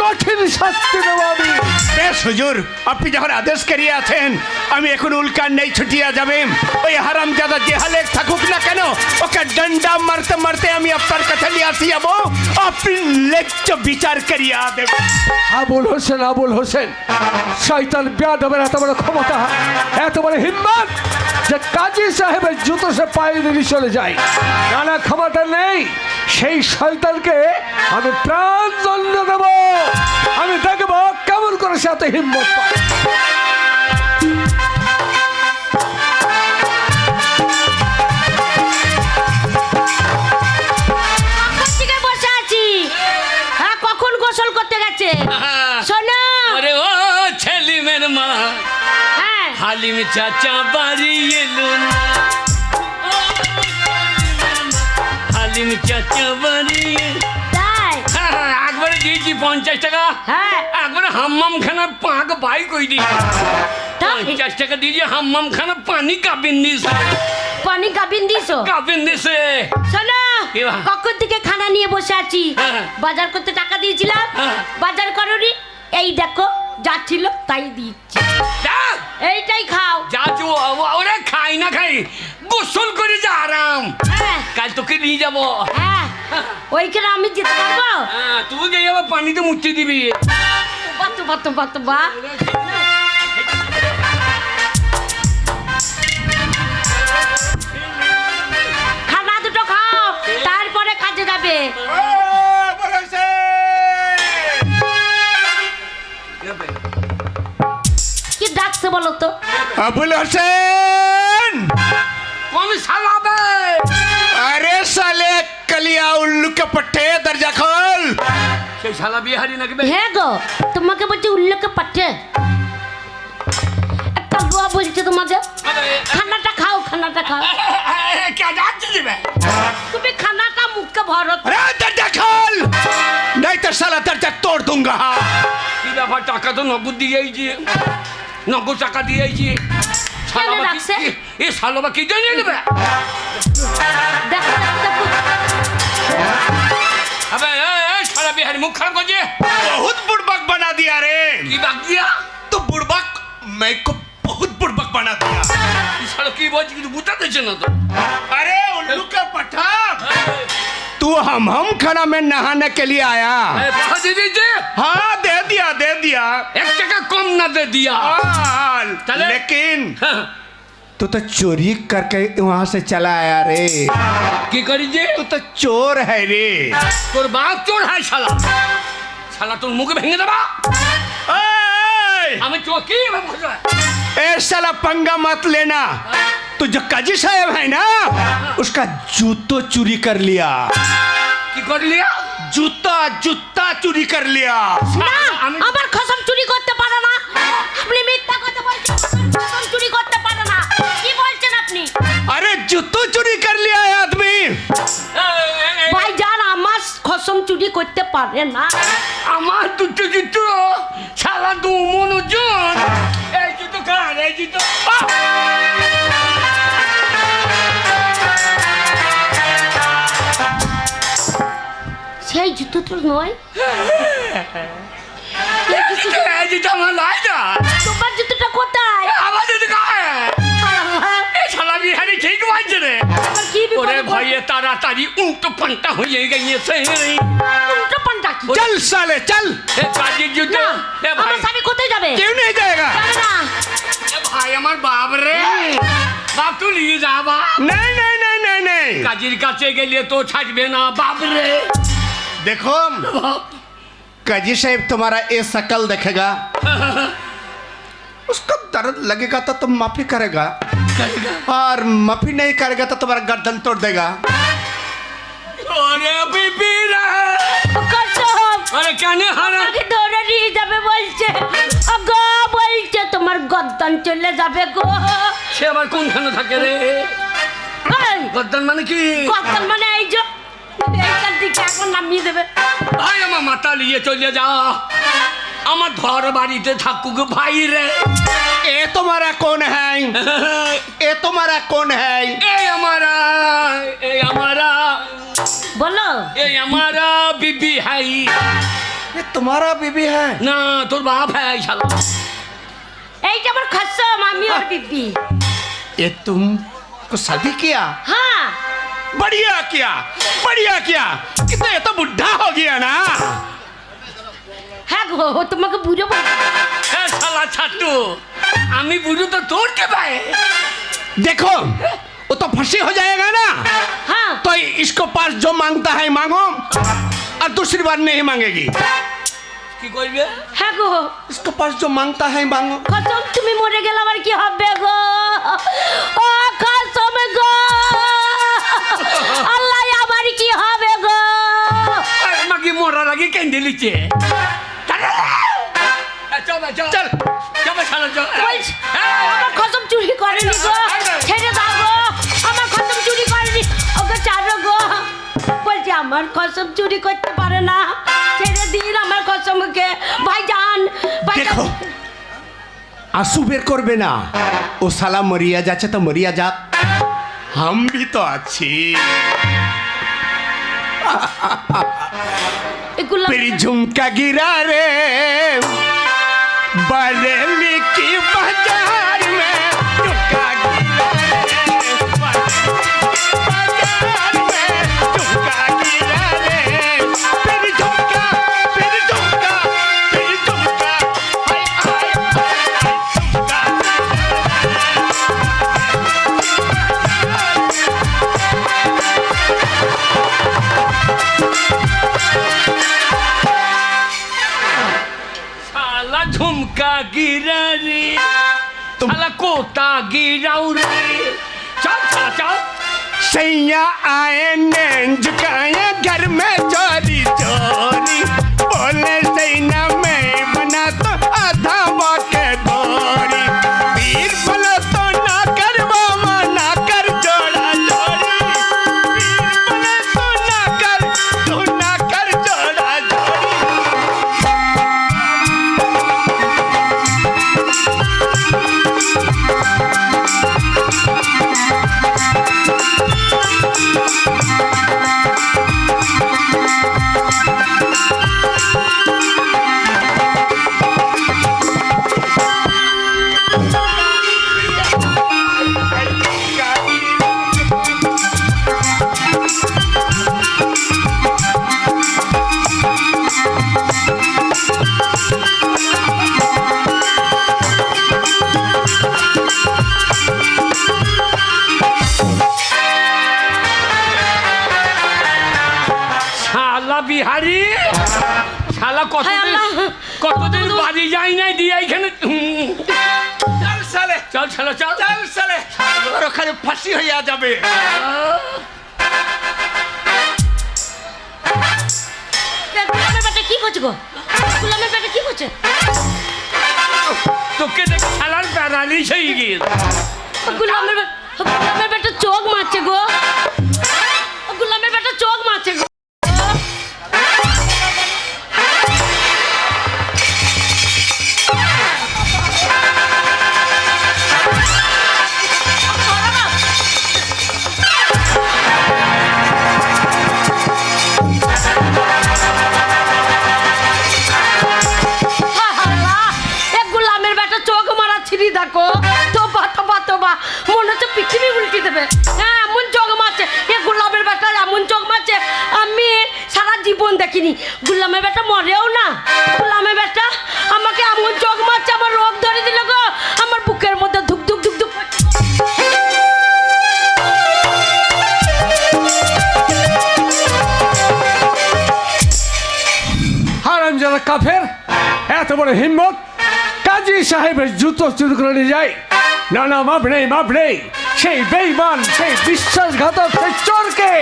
কঠিন শাস্তি দেবো আমি। বেশ হুজুর, আপনি যখন আদেশ করিয়াছেন আমি এখন উল্কান নেই ছুটিয়া যাবে। ওই হারামজাদা যে হালে থাকুক না কেন ওকে ডন্ডা মারতে মারতে আমি আপনার কাছে নিয়ে আসি যাবো, আপনি লেজ্জ বিচার করিয়া দেবেন। আবুল হোসেন, আবুল হোসেন শয়তান বেয়াদবের এত বড় ক্ষমতা, এত বড় হিম্মত যে কাজী সাহেবের জুতো সে পায়ে দিয়ে চলে যায়। নানা ক্ষমতা নেই, সেই শয়তানকে আমি প্রাণ দণ্ড দেব। আমি দেখবো কেমন করে সে এত হিম্মত পায়। কখন থেকে বসে আছি? হ্যাঁ, কখন গোসল করতে গেছে? শোনো। আরে ও ছেলিমের মা, হ্যাঁ, হালিম চাচা বাড়ি এলো না। হালিম চাচা বাড়ি তাই? একবারে দিয়েছি 50 টাকা। হ্যাঁ। একবারে হাম্মাম খানা পাক বাই কই দি। তাই? 50 টাকা দিয়ে হাম্মাম খানা পানি কাবিন দিছে। পানি কাবিন দিছো? কাবিন দিছে। শোনো, কি বা? কখন থেকে খানা নিয়ে বসে আছি। হ্যাঁ। বাজার করতে টাকা দিয়েছিলাম, হ্যাঁ। বাজার করোনি। এই দেখো যা ছিল তাই দিচ্ছি, যা এইটাই খাও। যা চো ওরে খাই না খাই গোসল করে যা আরাম। হ্যাঁ কাল তোকে নিয়ে যাবো। হ্যাঁ, ওইখানে আমি যেতে পারবো? তুই গিয়ে আবার পানিতে মুছে দিবি। বা খানা দুটো খাও, তারপরে কাজে যাবে। কি ডাকছে বলো তো? আবুল হোসেন! कौन साला बे? अरे साले कलिया उल्लू के पट्टे दर्जा खोल। সেই শালা বিহারি নাকি বে? হ্যাঁ গো, তোমাকে বলছি উল্লেখে পাঠে। একটা বুয়া বলছে তোমাকে খানাটা খাও, খানাটা খাও। क्या যাচ্ছে বে? তুমি খানাটা মুখে ভরো। अरे दर्जा खोल, नहीं तो साला दर्जा तोड़ दूंगा। কি ব্যাপার? টাকা তো নগদ দিয়েছি, নগদ টাকা দিয়েছি। কেন রাখছে? এ শালা কি জানিয়ে নেবে? দেখো দেখো দেখো। अबे ए শালা বিহারি মুখ খারাপ করছে। बहुत बुड़बक बना दिया रे। কি বাক দিয়া? तो बुड़बक मैं को बहुत बुड़बक बना दिया। এই শালা কি বলছে কিছু বুঝাতেছে না তো। अरे उल्लू का पट्टा, तू हम खाना में नहाने के लिए आया? ए बाहर दे दीजिए। हाँ दे दिया। 1 টাকা কম না দে দিয়া। चले। लेकिन तू तो चोरी करके वहाँ से चला आया रे। কি করি যে? तू तो चोर है रे। তোর বাপ চোর হয় শালা। শালা তোর মুখে ভেঙে দেবা। ओए! আমি চোর কি বলছো? ए साला पंगा मत लेना। तो जो काजी साहब है ना, उसका जूतो चोरी कर लिया। কি করলি? जूता चोरी कर लिया। না, আমার খসম চুরি করতে পারো না। আপনি মিথ্যা কথা বলছেন, খসম চুরি করতে পারো না। কি বলছেন আপনি? अरे जूतो चोरी कर लिया है आदमी। ভাইজান আমার খসম চুরি করতে পারে না। আমার দুটো জুতো শালা দু মনোজন। এই জুতো কার? এই জুতো সেই জুতো তো নয়। এই জুতো আমার লাই না। তোমার জুতোটা কোথায়? আমার জুতো কার? এই শালা বিহারি ঠিক বলছে রে। আমার কি বিপদ ওরে হলো? ভাইয়ে তাড়াতাড়ি উল্টো পাল্টা হয়ে গিয়েছে। উল্টো পাল্টা কি? चल साले चल। এ কাজের জুতো। না, এ ভাই, আমার স্বামী কোথায় যাবে? क्यों नहीं जाएगा? যাবে না। এ ভাই আমার বাপ রে। বাপ তুই নিয়ে যা বাপ। नहीं नहीं नहीं नहीं नहीं কাজীর কাছে গেলে তো ছাড়বে না বাপ রে। देखो काजी साहब तुम्हारा ये शकल देखेगा उसको दर्द लगेगा तो तुम माफी करेगा और माफी नहीं करेगा तो तुम्हारा गर्दन तोड़ देगा ওরে বিবি রে। কসম আরে কেন হারা আমাকে ধরে নিয়ে যাবে বলছে গো, বলছে তোমার গর্দান চলে যাবে গো। সে আবার কোনখানে থাকে রে? এই, গদ্দান মানে কি? গর্দান মানে এই যে এইখান থেকে এখন নামিয়ে দেবে। ভাই আমার মাথা নিয়ে চলে যা, আমার ঘর বাড়িতে থাকুক ভাই রে। ये तुम्हारा कौन है ये तुम्हारा कौन है এই আমারা, এই আমারা, বলো এই আমারা বিবি হাই। ये तुम्हारा बीबी है না তোর বাপ হ্যাঁ শালা। এইটা আমার খসম, আমি ওর বিবি। ये तुम को शादी किया হ্যাঁ बढ़िया किया किंतु ये तो बुढ़ा हो गया ना হ্যাঁ গো, তোমাকে বুঝো বলছে। হ্যাঁ শালা ছাটু, আমি বুঝু তো তোর কে ভাই। देखो वो तो फंसी हो जाएगा ना হ্যাঁ तो इसको पास जो मांगता है मांगो और दूसरी बार नहीं मांगेगी কি করবে? হ্যাঁ গো, इसको पास जो मांगता है मांगो খসম তুমি মরে গেলে আমার কি হবে গো? ও খসম গো, আল্লাহ আমার কি হবে গো? আমাকে মরার আগে কেঁদে লিচ্ছে। চল চল चल চল শালা চল। বলছি, আমার খসম চুরি করেনি গো, ছেড়ে দাও গো, আমার খসম চুরি করেনি, ওকে ছাড়ো গো। বলছি আমার খসম চুরি করতে পারে না, ছেড়ে দিন আমার খসমকে। ভাইজান देखो आंसू बेर करबे ना ओ साला मरिया जाचे तो मरिया जा हम भी तो अच्छी এগুলো तेरी झुमका गिरा रे बरेली की बाजार में झुमका गिरा रे बाजार में झुमका गिरा रे तेरी झुमका हाय हाय झुमका শালা ঝুমকা গিরা রে, শালা কোতা গিরাও রে। চল শালা চল। सैया आए नैन झुकाए घर में चोरी चोरी बोले सैना मैं बना तो आधा वाके गोरी पीर बोलो तो ना करवा ना कर जोड़ा जोड़ी पीर बोले तो ना कर जोड़ा जोड़ी শালা বিহারি, শালা হায় আল্লাহ। কতদিন বাড়ি যাই নাই দিয়ে এইখানে चल साले চল শালা চল। चल साले और ओखाने फांसी হইয়া যাবে গুলামের বেটা কি করছে গো? গুলামের বেটা কি করছে? তোকে দেখে শালার প্যারালিস হয়ে গিয়ে। গুলামের বেটা চোখ মারছে গো, গুলামের বেটা চোখ মারছে গো। দেখো তোবা তোবা তোবা, মনে হচ্ছে পৃথিবী উল্টে দেবে। হ্যাঁ এমন চোখ মারছে, এ গোলামের বেটা এমন চোখ মারছে আমি সারা জীবন দেখিনি। গোলামের বেটা মরেও না, গোলামের বেটা আমাকে এমন চোখ মারছে, আমার রোগ ধরে দিল গো, আমার বুকের মধ্যে ধুক ধুক ধুক ধুক। বড় হিম্মত কাজী সাহেবের জুতো চুরি করে নিয়ে যায়? না না, মাপ নেই, মাপ নেই। সেই বেঈমান, সেই বিশ্বাসঘাতক, সেই চোরকে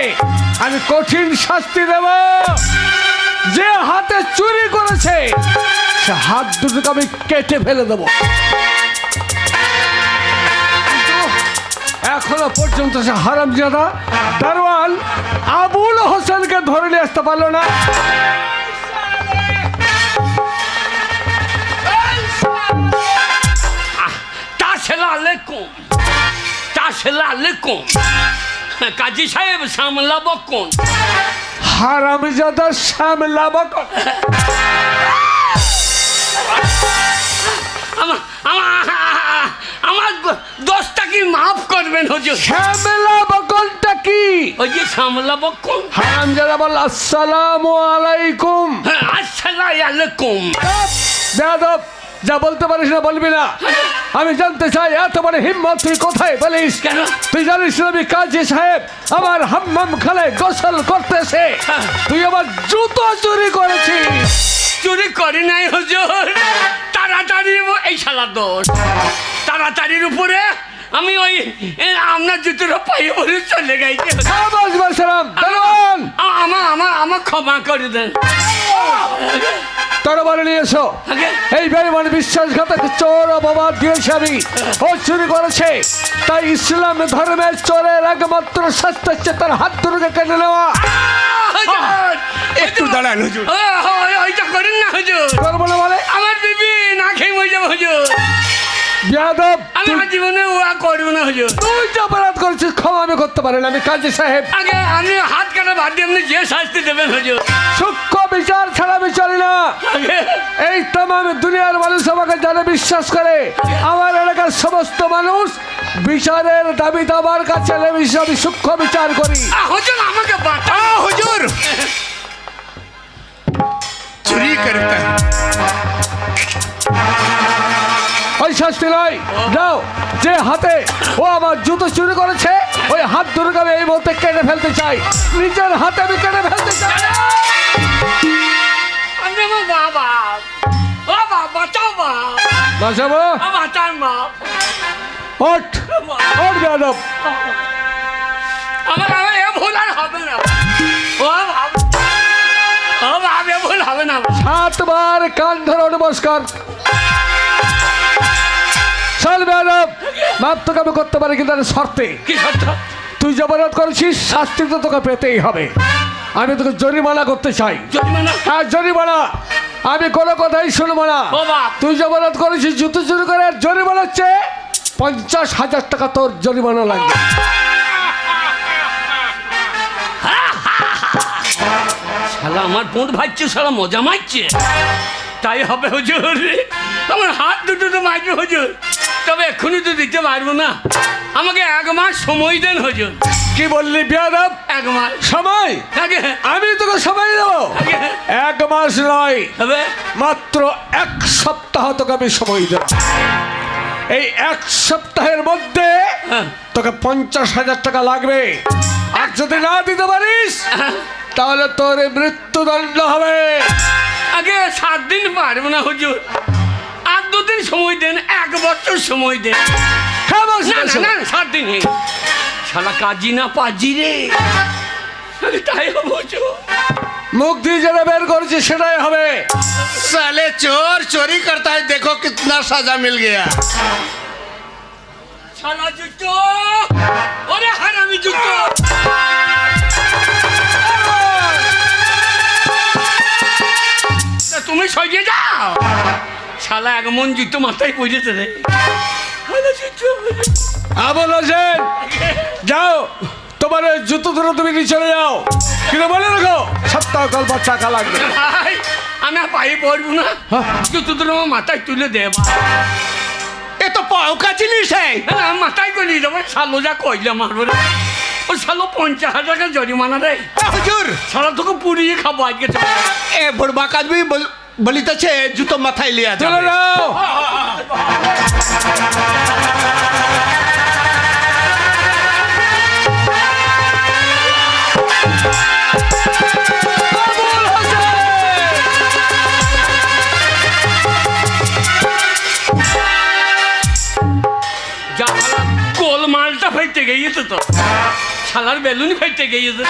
আমি কঠিন শাস্তি দেব। যে হাতে চুরি করেছে সে হাত দুটোকে আমি কেটে ফেলে দেব। এখনো পর্যন্ত সে হারামজাদা দারোয়ান আবুল হোসেনকে ধরে নিয়ে আসতে পারলো না। কাজী সাহেব সামলাবো কোন? হারামজাদা সামলাবো কোন? আমার দোষটা কি মাফ করবেন হুজুর? সামলাবো কোনটা কি? ওই যে সামলাবো কোন। হারামজাদা বল আসসালামু আলাইকুম। আসসালামু আলাইকুম। বেয়াদব, যা বলতে পারিস না বলবি না। আমি জানতে চাই এত বড় হিম্মত তুই কোথায় বলিস? কেন? তুই জানিস না আমি কাজী সাহেব আমার হাম্মাম খানায় গোসল করতেছে, তুই আমার জুতো চুরি করেছিস। চুরি করি নাই হুজুর, তাড়াতাড়ি এই শালা দোষ। তাড়াতাড়ির উপরে আমি ওই আপনার জুতোটা পায়ে পরে চলে গেছি। আমার ক্ষমা করে দেন। তরবারি নিয়ে এসো। এই বেঈমান বিশ্বাসঘাতক চোর অপবাদ দিয়েছে আমি, ও চুরি করেছে। তাই ইসলাম ধর্মের চোরের একমাত্র শাস্তি হচ্ছে তার হাত দুটোকে কেটে নেওয়া। একটু দাঁড়ান হুজুর। ওইটা করেন না হুজুর। করবো না মানে? আমার বিবি না খেয়ে মরে যাবো হুজুর। বেয়াদব, আমি জীবনে ওয়া করবো না হুজুর। তুই যে অপরাধ করেছিস ক্ষমা আমি করতে পারি না। আমি কাজী সাহেব, আগে আমি হাত কাটা বাদ দিয়ে আপনি যে শাস্তি দেবেন হুজুর। সূক্ষ্ম বিচার ছাড়া আমি চলি না। এই তামাম দুনিয়ার মানুষ আমাকে যারা বিশ্বাস করে, আমার এলাকার সমস্ত মানুষ বিচারের দাবি দাবার কাছে আমি সূক্ষ্ম বিচার করি। হুজুর আমাকে বাঁচা হুজুর চুরি করতে ওই শাস্তি নয়, যাও যে হাতে ও আমার জুতো চুরি করেছে ওই হাত দুটোকে আমি এই মুহূর্তে কেটে ফেলতে চাই। নিজের হাতে আমি কেটে ফেলতে চাই। আমি আমার বাবা, ও বাবা বাঁচাও বাবা, বাঁচাবো? বাঁচান মা। ওঠ ওঠ বেয়াদব। আমার আমার এ ভুল আর হবে না। ও বাবা, ও বাবা এ ভুল হবে না। 7 বার কান ধরো নমস্কার। চল বেয়াদব, মাপ তোকে আমি করতে পারি কিন্তু শর্তে। কি শর্ত? তুই যে অপরাধ করেছিস শাস্তি তো তোকে পেতেই হবে। আমি তোকে জরিমানা করতে চাই। জরিমানা? হ্যাঁ জরিমানা। আমি কোনো কথাই শুনবো না। ও বাপ। তুই যে অপরাধ করেছিস জুতো চুরি করে জরিমানা হচ্ছে 50,000 টাকা তোর জরিমানা লাগবে। শালা আমার পোঁত ভাইছে, শালা মজা মারছে। তাই হবে হুজুর, আমার হাত দুটো তো মারবে হুজুর, তবে এক্ষুনি তো দিতে পারবো না। আমাকে 1 মাস সময় দেন হুজুর। কি বললি বেয়াদব? 1 মাস সময়? আগে আমি তোকে সময় দেবো। 1 মাস নয়, হবে মাত্র 1 সপ্তাহ তোকে আমি সময় দেব। এই 1 সপ্তাহের মধ্যে তোকে 50,000 টাকা লাগবে। আর যদি না দিতে পারিস তাহলে তোর মৃত্যুদণ্ড হবে। আগে 7 দিন পারবো না হুজুর, আর 2 দিন সময় দেন, 1 বছর সময় দেন। হ্যাঁ, বস, না বস। না না 7 দিন। শালা কাজি না পাজি রে। তাই হবে হুজুর। মুখ দিয়ে যেটা বের করেছি সেটাই হবে। साले चोर चोरी करता है, देखो कितना सजा मिल गया। শালা জুতো, ওরে হারামি জুতো। তুমি সরিয়ে যাও। শালা 1 মন জুতো মাথায় পড়েছে রে। শালা জুতো। আবুল হোসেন, যাও তোমার ওই জুতো ধরে তুমি নিয়ে চলে যাও। কিন্তু বলে রাখো সপ্তাহ কাল পর টাকা লাগবে। ভাই আমি আর পায়ে পড়বো না, জুতো তো আমার মাথায় তুলে দে। ये तो पाव का जिनिस है। আমি মাথায় করে নিয়ে যাবো। শালো যা কইলে মারবো রে। ও শালো 50,000 টাকা জরিমানা রে। हुजूर শালা তোকে পুড়িয়ে খাবো আজকে। ए बुढ़बा का आदमी बलिता छे जूतो माथाय लिया চলে जाबे। যাও। আবুল হোসেন! যা শালা গোল মালটা ফেটে গিয়েছে তো, শালার বেলুন ফেটে গিয়েছে।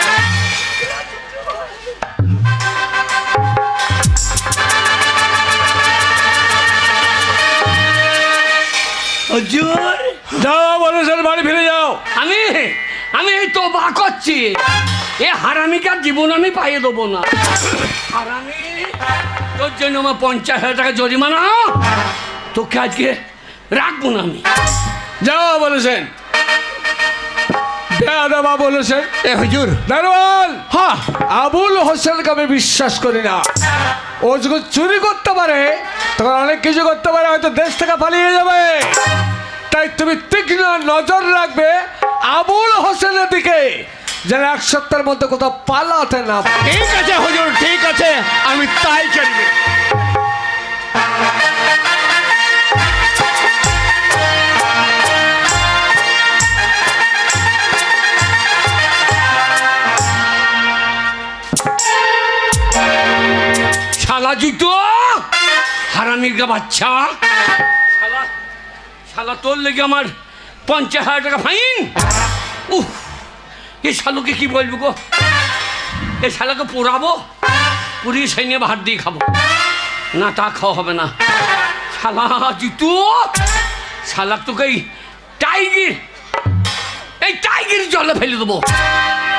হুজুর যাও বলেছেন, বাড়ি ফিরে যাও। আমি আমি এই তো বা করছি, এ হারামিকার জীবন আমি পাইয়ে দেবো না। হারামি, তোর জন্য আমার 50,000 টাকা জরিমানা, তোকে আজকে রাখবো না আমি। যাও বলেছেন, বেয়াদবা বলেছেন। এ হুজুর, দারোয়ান, হ্যাঁ আবুল হোসেনকে আমি বিশ্বাস করি না। ও যখন চুরি করতে পারে তখন অনেক কিছু করতে পারে, হয়তো দেশ থেকে পালিয়ে যাবে। তাই তুমি তীক্ষ্ণ নজর রাখবে আবুল হোসেনের দিকে, যেন 1 সপ্তাহের মধ্যে কোথাও পালাতে না পারে। ঠিক আছে হুজুর, ঠিক আছে, আমি তাই করব। শালা জুতো, হারামির গা বাচ্চা, শালা শালা তোর লেগে আমার 50,000 টাকা ফাইন। উহ, এ শালুকে কি বলবো গো, এ শালাকে পোড়াবো, পুড়িয়ে সেই নিয়ে ভাত দিয়ে খাবো না, তা খাওয়া হবে না। শালা জুতো, শালা তোকে এই টাইগির জলে ফেলে দেবো।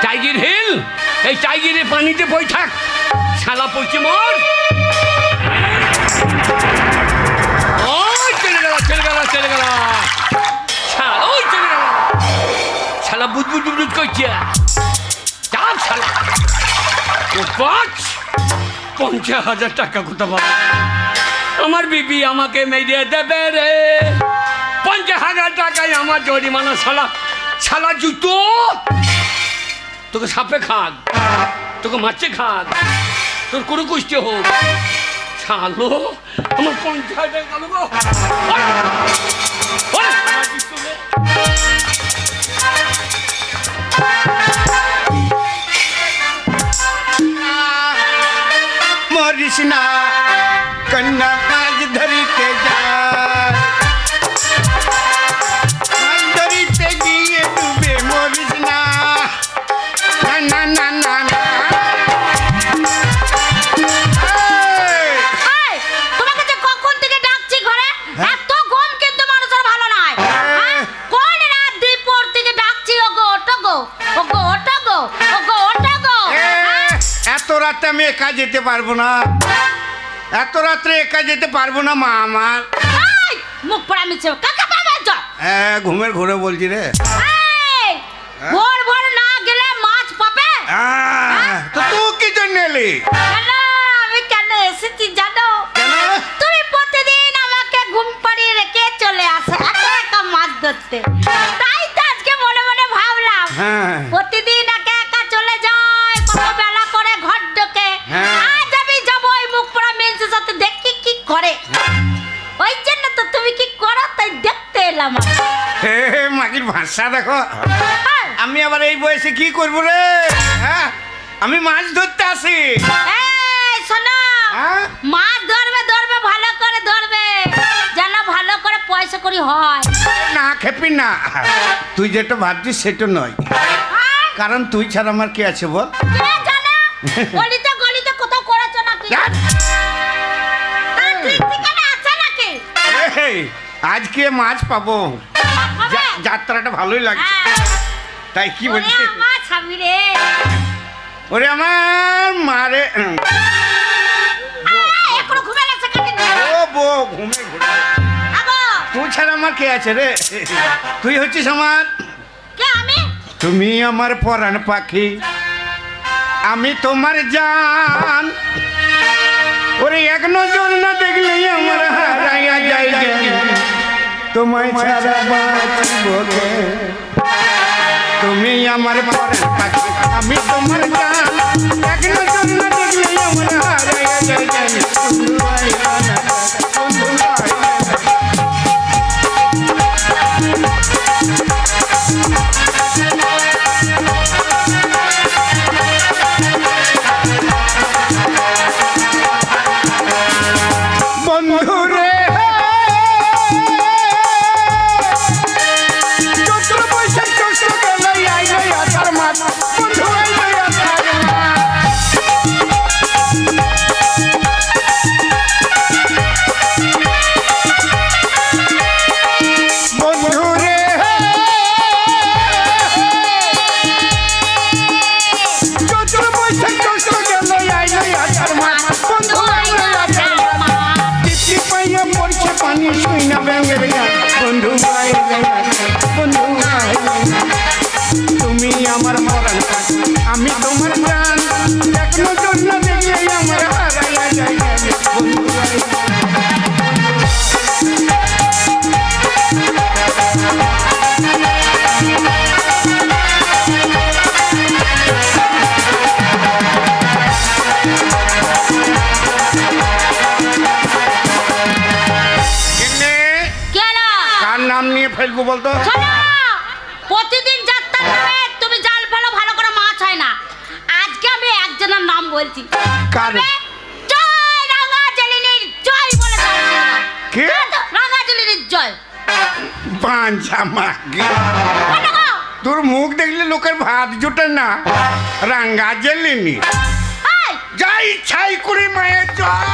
টাইগির হিল, এই টাইগিরের পানিতে বই থাক, শালা পড়ছে মর। ওই চলে গেল, চলে গেল, চলে গেল, শালা ওই চলে গেল, শালা বুজবুজ বুজবুজ করছে। চাপ শালা, 50,000 টাকা কোথা পাবো? আমার বিবি আমাকে মেরে দেবে রে, 50,000 টাকায় আমার জরিমানা। শালা শালা জুতো, তোকে সাপে খাক, তোকে মাছে খাক, তোর কোনো কুষ্টি হোক, শালো আমার 50,000 টাকা গেল গো। মরিস না কন্যা, মাছ ধরিতে যায়, মাছ ধরিতে গিয়ে ডুবে মরিস না, না না না না। এই, তোমাকে যে কখন থেকে ডাকছি ঘরে, এত ঘুম কিন্তু মানুষের ভালো নয়। হ্যাঁ? কোন রাত দুপুর থেকে ডাকছি, ওগো ওঠো গো, ওগো ওঠো গো, ওগো ওঠো গো। হ্যাঁ? এত রাতে আমি একা যেতে পারবো না, এত রাত্রে একা যেতে পারবো না মা আমার। এই, মুখ পড়া মিছে কাকা পাবে তো। ঘুমের ঘুরে বলছি রে। এই, ভোর ভোর না গেলে মাছ পাবে। তো তুই কি জন্য এলি? কেন আমি কেন এসেছি জানো? কেন? তুমি প্রতিদিন আমাকে ঘুম পাড়িয়ে রেখে চলে আসো একা একা মাছ ধরতে, তাই তো আজকে মনে মনে ভাবলাম হ্যাঁ। প্রতিদিন একা একা চলে যায়, কত বেলা করে ঘর ঢোকে, হ্যাঁ। আজ আমি যাবো ওই মুখ পড়া মেয়ের সাথে দেখি কি করে। ওই জন্য তো তুমি কি করো তাই দেখতে এলাম আমি। হে মাগির ভাষা দেখো, হ্যাঁ। আমি আবার এই বয়সে কি করবো রে? হ্যাঁ, আমি মাছ ধরতে আসি। এই শোনো, হ্যাঁ? মাছ ধরবে ধরবে ভালো করে ধরবে, যেন ভালো করে পয়সা করি হয়। না খেপি না, তুই যেটা ভাবছিস সেটা নয়, হ্যাঁ? কারণ তুই ছাড়া আমার কে আছে বল? কে জানে? গলিতে গলিতে কোথাও করেছো নাকি? ধ্যাৎ! তার ঠিক ঠিকানা আছে নাকি? এই, আজকে মাছ পাবো, হবে? যাত্রাটা ভালোই লাগছে, হ্যাঁ। তাই কি ওরে বলছিস? আমার স্বামী রে, ওরে আমার মারে, এখনো ঘুমে গেছে কাটি না। ও বো ঘুমে ঘুরে, আগো, তুই ছাড়া আমার কে আছে রে? তুই হচ্ছিস আমার, কে আমি? তুমি আমার পরাণ পাখি, আমি তোমার জান। ওরে এক নজর না দেখলেই আমার হারাইয়া যায়, তোমায় ছাড়া বাঁচব কে? তুমি আমার পরাণ পাখি, আমি তোমার জান, এক নজর না দেখলেই আমার হারাইয়া যায়, বন্ধু আইলা না, বন্ধু আইলা না। বন্ধুরে বন্ধু আয়। তুমি আমার মরণ আমি তোমার প্রাণ এক নজর না দেখলে আমার হারাইয়া যায় বন্ধু আয়। কার নাম নিয়ে ফেলবো বলতো? প্রতিদিন যাত্রার নামে তুমি জাল ফেলো, ভালো করে মাছ হয় না। আজকে আমি একজনের নাম বলছি। কার? তবে জয় রাঙাজলিনীর জয় বলে জাল ফেলো। কে? রাঙাজলিনীর জয়। বাঞ্ছা মাগে কেন গো? তোর মুখ দেখলে লোকের ভাত জোটে না। রাঙ্গা জেলিনি এই, যাই ইচ্ছাই করে মায়ের জয়।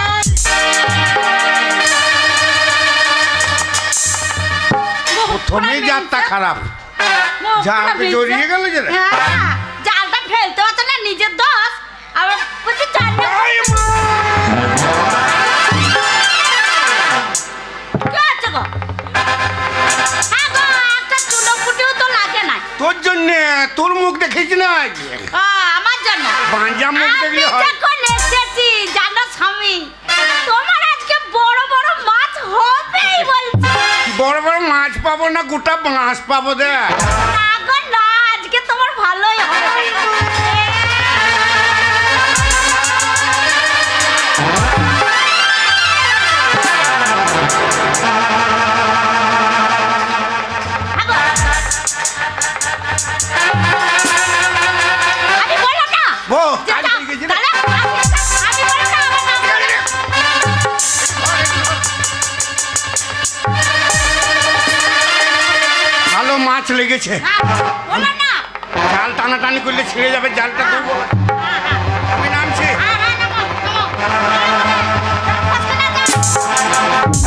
প্রথমেই যাত্রা খারাপ। মুখ জালটা পুরো জড়িয়ে গেল যে রে। হ্যাঁ, জালটা ফেলতে পারছে না, নিজের দোষ। আবার বলছি জালটা জয় মা। কি আছে গো? হ্যাঁ গো, একটা চুনো ফুটিও তো লাগে না। তোর জন্য তোর মুখ দেখেছি না আমার জন্য বাঞ্জা মুখ আমি দেখলে হয়। যখন এসেছি জানো স্বামী, তোমার আজকে বড় বড় মাছ হবেই বলছি। বড় বড় মাছ পাবো না গোটা মাছ পাবো দে। না গো না, আজকে তোমার ভালোই হবে। হ্যাঁ গো। আমি বললাম না বো যে কাজ তা- হয়ে গেছে রে। তাহলে আমি বললাম না আমার নাম বলো। ভালো মাছ লেগেছে। হ্যাঁ, বললাম না। জাল টানাটানি করলে ছিঁড়ে যাবে জালটা করবো। আমি নামছি। হ্যাঁ, হ্যাঁ, নামো, নামো। আজকে না যাও।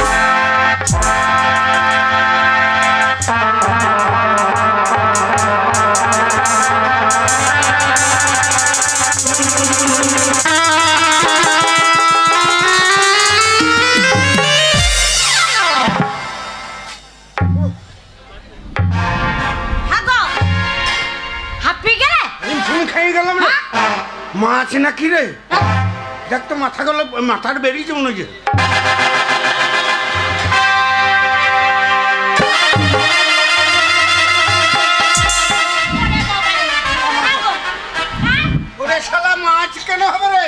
হ্যাঁ গো, হাঁপিয়ে গেলে? হিমফিম খেয়ে গেলাম রে। মাছ না কি রে? দেখ তো মাথা গেল, মাথার বেরিয়েছে মনে হচ্ছে। হ্যাঁ গো, হ্যাঁ? ওরে শালা মাছ কেন হবে রে?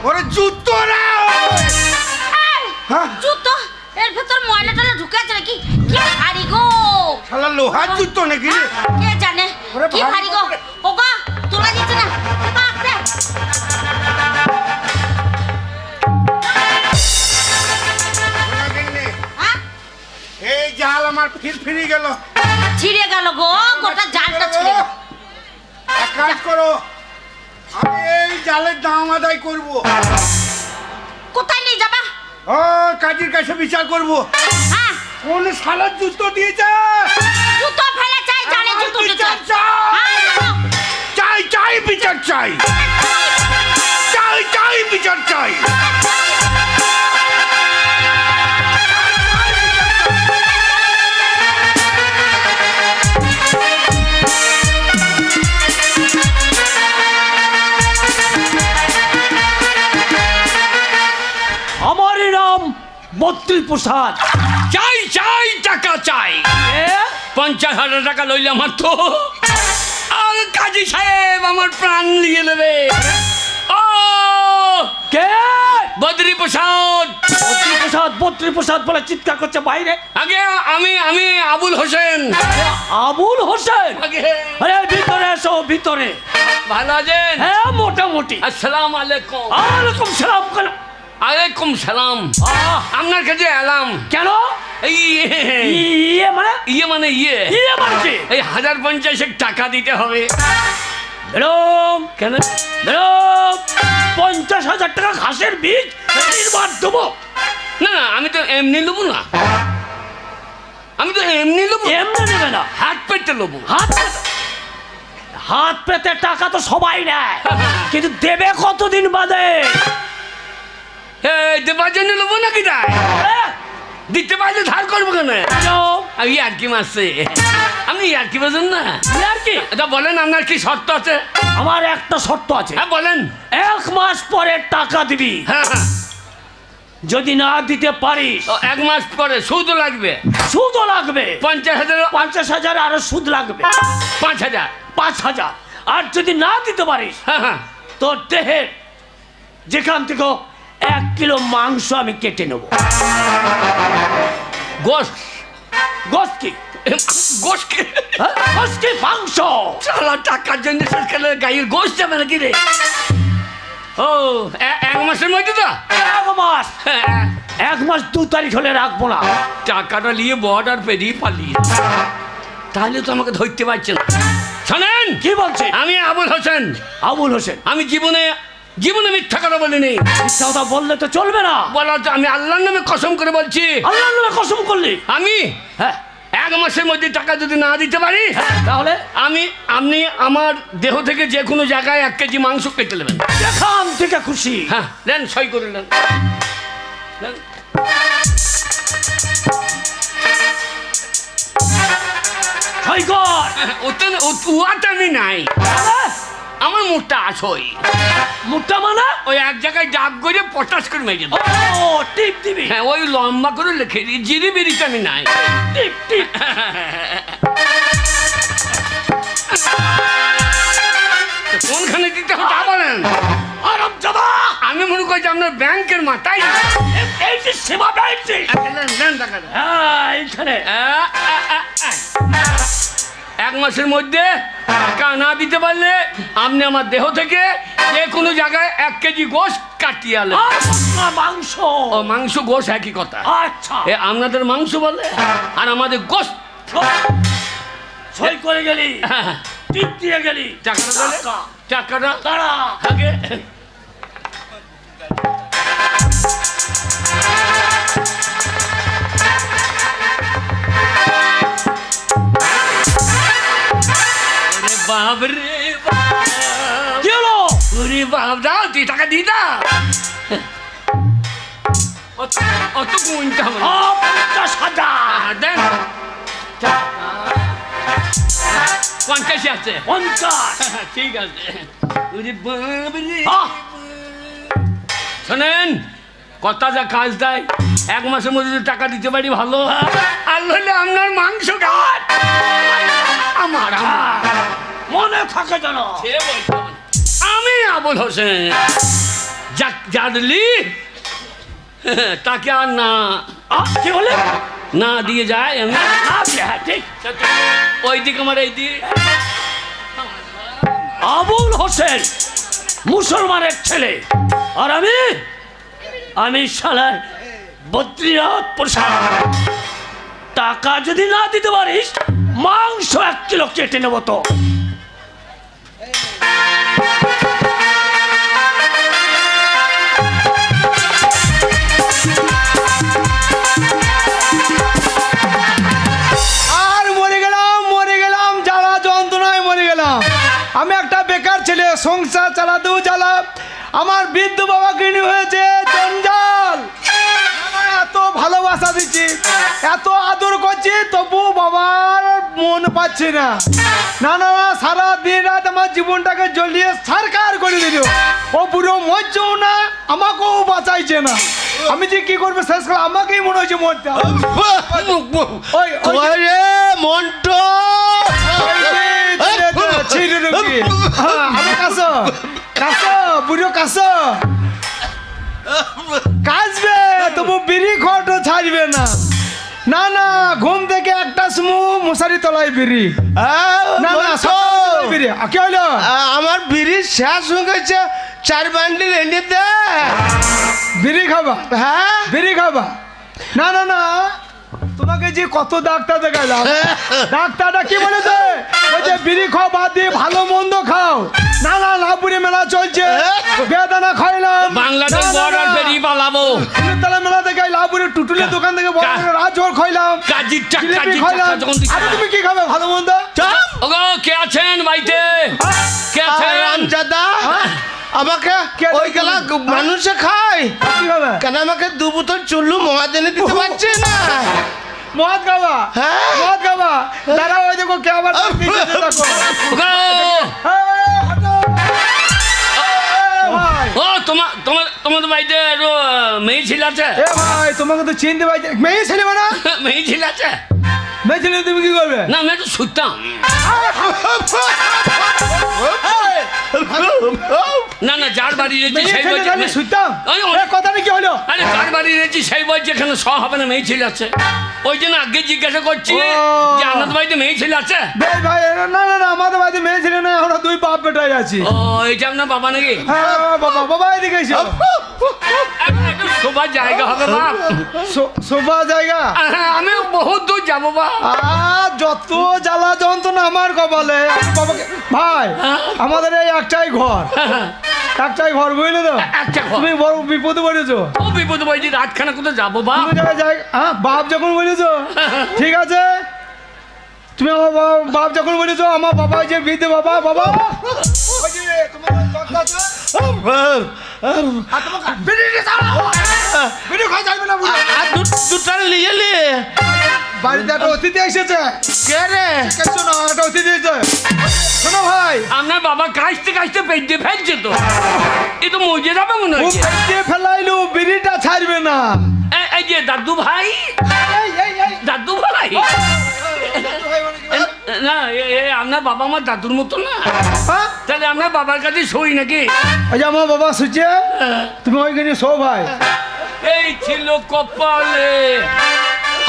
ওরে জুতো রে। এই, হ্যাঁ? জুতো এর ভেতর ময়লা টয়লা ঢুকে আছে নাকি? কি ভারী গো! শালা লোহার জুতো নাকি রে? কে জানে ওরে কি ভারী ভারী গো! করে। ও গো, তোলা যাচ্ছে না। ও গো, আসতে। হ্যাঁ? এই জাল আমার ফিরি গেল। ছিঁড়ে গেল গো, গোটা জালটা ছিঁড়ে গেল। এক কাজ করো, আমি এই জালের দাম আদায় করব। কোথায় নিয়ে যাবা? ও কাজীর কাছে বিচার করব। হ্যাঁ, কোন শালার জুতো দিয়েছে? জুতো ফেলে চাই, জানে আমার জুতো বিচার জুতো। চাই। হ্যাঁ, চলো। চাই চাই বিচার চাই। চাই চাই বিচার চাই। আমারই নাম মন্ত্রী প্রসাদ। চাই চাই টাকা চাই। এ? 50,000 টাকা লইলে আমার তো আর কাজী সাহেব আমার প্রাণ নিয়ে নেবে। ও কে? বদ্রী প্রসাদ। মন্ত্রী প্রসাদ বলে চিৎকার করছে বাইরে। আগে আমি আমি আবুল হোসেন। আবুল হোসেন। আগে আরে ভিতরে এসো, ভিতরে। ভালো আছেন? হ্যাঁ, মোটামুটি। আসসালাম আলাইকুম। আলাইকুম সালাম। আলাইকুম সালাম। আহ, আপনার কাছে এলাম। কেন? এই ইয়ে মানে? ইয়ে মানে ইয়ে ইয়ে মানে কি? এই 1050 টাকা দিতে হবে। ম্যাডাম, কেন ম্যাডাম 50,000 টাকা ঘাসের বীজ নির্মাণ দেবো? না না, আমি তো এমনি নেবো না। আমি তো এমনি নেবো, এমনি নেবে না। হাত পেতে নেবো। হাত পেতে টাকা তো সবাই নেয়, কিন্তু দেবে কতদিন বাদে? এই দেবার জন্য নেবো নাকি তাই? দিতে পারলে ধার করবো কেন? আমি আর কি মারছে, আপনি আর কি বোঝেন না? আর কি? এটা বলেন আপনার কি শর্ত আছে? আমার একটা শর্ত আছে। হ্যাঁ বলেন। 1 মাস পরে টাকা দিবি। হ্যাঁ হ্যাঁ। যদি না দিতে পারিস 1 মাস পরে সুদ লাগবে, সুদও লাগবে। 50,000 50,000 আরো সুদ লাগবে। 5,000। 5,000। আর যদি না দিতে পারিস হ্যাঁ হ্যাঁ। তোর দেহে যেখান থেকে 1 কিলো মাংস আমি কেটে নেব। গোশ গোস কি? গোশ কি? হ্যাঁ? গোস কি? মাংস। শালা টাকার জন্য সরকারের গায়ের গোশ যাবে নাকি রে? ও 1 মাসের মধ্যে তো? 1 মাস। হ্যাঁ। 1 মাস 2 তারিখ হলে রাখবো না। টাকাটা নিয়ে বর্ডার পেরিয়ে পালিয়ে, তাহলে তো আমাকে ধরতে পারছে না। শোনেন, কি বলছে? আমি আবুল হোসেন। আবুল হোসেন? আমি জীবনে মিথ্যা কথা বলিনি। মিথ্যা কথা বললে তো চলবে না। বলা তো, আমি আল্লাহর নামে কসম করে বলছি। আল্লাহর নামে কসম করলি? আমি হ্যাঁ। 1 মাসের মধ্যে টাকা যদি না দিতে পারি, তাহলে আপনি আমার দেহ থেকে যে কোনো জায়গায় 1 কেজি মাংস কেটে নেবেন। যেখান থেকে খুশি। হ্যাঁ নেন, সই করে নেন। সই কর। ওটা আমি নাই, আমার মুখটা আসই। মুখটা মানে? ওই এক জায়গায় ডাব করে পটাশ করে মেরে দেবো। ও টিপ দিবি? হ্যাঁ, ওই লম্বা করে লিখে দিই, জিরি বিরিটা আমি নাই। টিপ টিপ। কোনখানে দিতে হবে তা বলেন। আরাম জাদা। আমি মনে করছি আপনার ব্যাংকের মাথায়। এই যে সেবা ব্যাংকে। নেন টাকা। হ্যাঁ এইখানে। 1 মাসের মধ্যে টাকা না দিতে পারলে আপনি আমার দেহ থেকে যে কোনো জায়গায় 1 কেজি গোশ কাটিয়ে আনলেন। মাংস। ও মাংস গোশ একই কথা। আচ্ছা। আপনাদের মাংস বলে আর আমাদের গোশ। সই করে গেলি, হ্যাঁ, টিপ দিয়ে গেলি। টাকাটা তাহলে? টাকাটা দাঁড়া। আগে বাপ রে বাপ। কি হলো? ওরে বাপ, দাও তুই টাকা দিয়ে দাও। অত গুণটা হবে না। 50,000। দেন 50 আছে। 50। ঠিক আছে। ওরে বাপ রে। আহ! শোনেন, কথা যা কাজ দেয়, 1 মাসের মধ্যে যদি টাকা দিতে পারি ভালো, আর হলে আপনার মাংস কাট। আমার মনে থাকে জানো। আমি আবুল হোসেন জাদলি তাকে আর না কি বলে? না দিয়ে যায়। আমি হ্যাঁ ঠিক। ওই দিক আমার এই দিক। আবুল হোসেন মুসলমানের ছেলে, আর আমি শালার বদ্রীনাথ প্রসাদ। টাকা যদি না দিতে পারিস মাংস 1 কিলো কেটে নেব তো। আর মরে গেলাম জ্বালা যন্ত্রণায় মরে গেলাম। আমি একটা বেকার ছেলে, সংসার চালাতেও জ্বালা। আমার বৃদ্ধ বাবা কিনে হয়েছে জঞ্জাল। এত ভালোবাসা দিচ্ছি, এত আদর করছি, তবু বাবার মন পাচ্ছে না। না না না, সারা দিন রাত আমার জীবনটাকে জ্বলিয়ে সারকার করে দিল। ও বুড়ো মরছেও না, আমাকেও বাঁচাইছে না। আমি যে কি করবো শেষ করে আমাকেই মনে হচ্ছে মরতে হবে। ওই ওই রে মন্টু, বুড়ো কাশো কাশবে, তবু বিড়ি খটো ছাড়বে না। না না, ঘুম থেকে একটা সময় মশারি তলায় বিড়ি। না না, বিড়ি কি হইলো? আমার বিড়ি শেষ হয়ে গেছে, 4 বান্ডিল এনে দে। বিড়ি খাবা? হ্যাঁ বিড়ি খাবা? না না না, তোমাকে যে কত ডাক্তার দেখাইলাম, ডাক্তারটা কি বলেছে? বলছে বিড়ি খাও বাদ দিয়ে ভালো মন্দ খাও। না না, লাভপুরে মেলা চলছে, বেদানা খাইলাম। বাংলাদেশ বর্ডার পেরিয়ে পালাবো। তালা মেলা থেকে লাভপুরে টুটুলের দোকান থেকে বড় বড় রাজঝোড় খাইলাম, কাজির টাকা জিলিপি খাইলাম। আরে তুমি কি খাবে ভালো মন্দ? ওগো কে আছেন বাড়িতে? কে আছেন? রামজাদা, আমাকে কে ওই গেলা মানুষে খায় কি হবে কেন আমাকে 2 বোতল চুল্লু মহাদ এনে দিতে পারছে না? মদ খাবা হ্যাঁ। মদ খাবা দাঁড়া ওই দেখো কে আবার ওগো! ভাই ও তোমাদের বাড়িতে আরো মেয়ে ছিল আছে? এ ভাই তোমাকে তো চিনতে পারছি মেয়ে ছেলে না মেয়ে ছিল আছে? মেয়ে ছেলে তুমি কি করবে না আমি একটু শুতাম। না না যার বাড়ি রেছি মেয়ে সেই ছেলে বলছে আমি শুনতাম ওই, ওই। কথাটা কি হলো আরে যার বাড়ি রেছি সেই বলছে এখানে হবে না মেয়ে ছিল আছে। ওই জন্য আগে জিজ্ঞাসা করছি ও। যে আপনাদের বাড়িতে মেয়ে ছিল আছে? বেশ ভাই না না না আমাদের বাড়িতে মেয়ে ছেলে না আমরা 2 বাপ বেটাই আছি ও এইটা আপনার বাবা নাকি? হ্যাঁ বাবা বাবা এদিকে এসো একটু শোবার জায়গা হবে বাপ। সোফা জায়গা হ্যাঁ, আমি বহুত দূর যাবো বাপ। যত জ্বালা যন্ত্রণা আমার কপালে বাবাকে ভাই আমাদের এই একটাই ঘর বুঝলে তো একটা ঘর। তুমি বড় বিপদে পড়েছো ও বিপদ বলছি রাতখানা কোথাও যাবো বাপ। তুমি জায়গায় হ্যাঁ বাপ যখন বলেছো ঠিক আছে তুমি আমার বাপ যখন বলেছো আমার বাবা যে বৃদ্ধ বাবা ওই যে তোমার কথা আছে? আর তোমাকে বেরিয়ে যাও বেরিয়ে খাই যাবে না বুঝলে? আর দুটা নিয়ে নে। বাড়িতে একটা অতিথি এসেছে কে রে? শোনো একটা অতিথি এসেছে শোনো ভাই আপনার বাবা কাশতে কাশতে পেট দিয়ে ফেলছে তো। এ তো মজে যাবে মনে ও হচ্ছে। পেটে ফেলাইলো বিড়িটা ছাড়বে না এই যে দাদু ভাই, এই দাদু ভাই। না আপনার বাবা আমার দাদুর মতো না। হ্যাঁ তাহলে আপনার বাবার কাছে সই নাকি? ওই যে আমার বাবা শুচ্ছে তুমি ওইখানে শো ভাই এই ছিল কপালে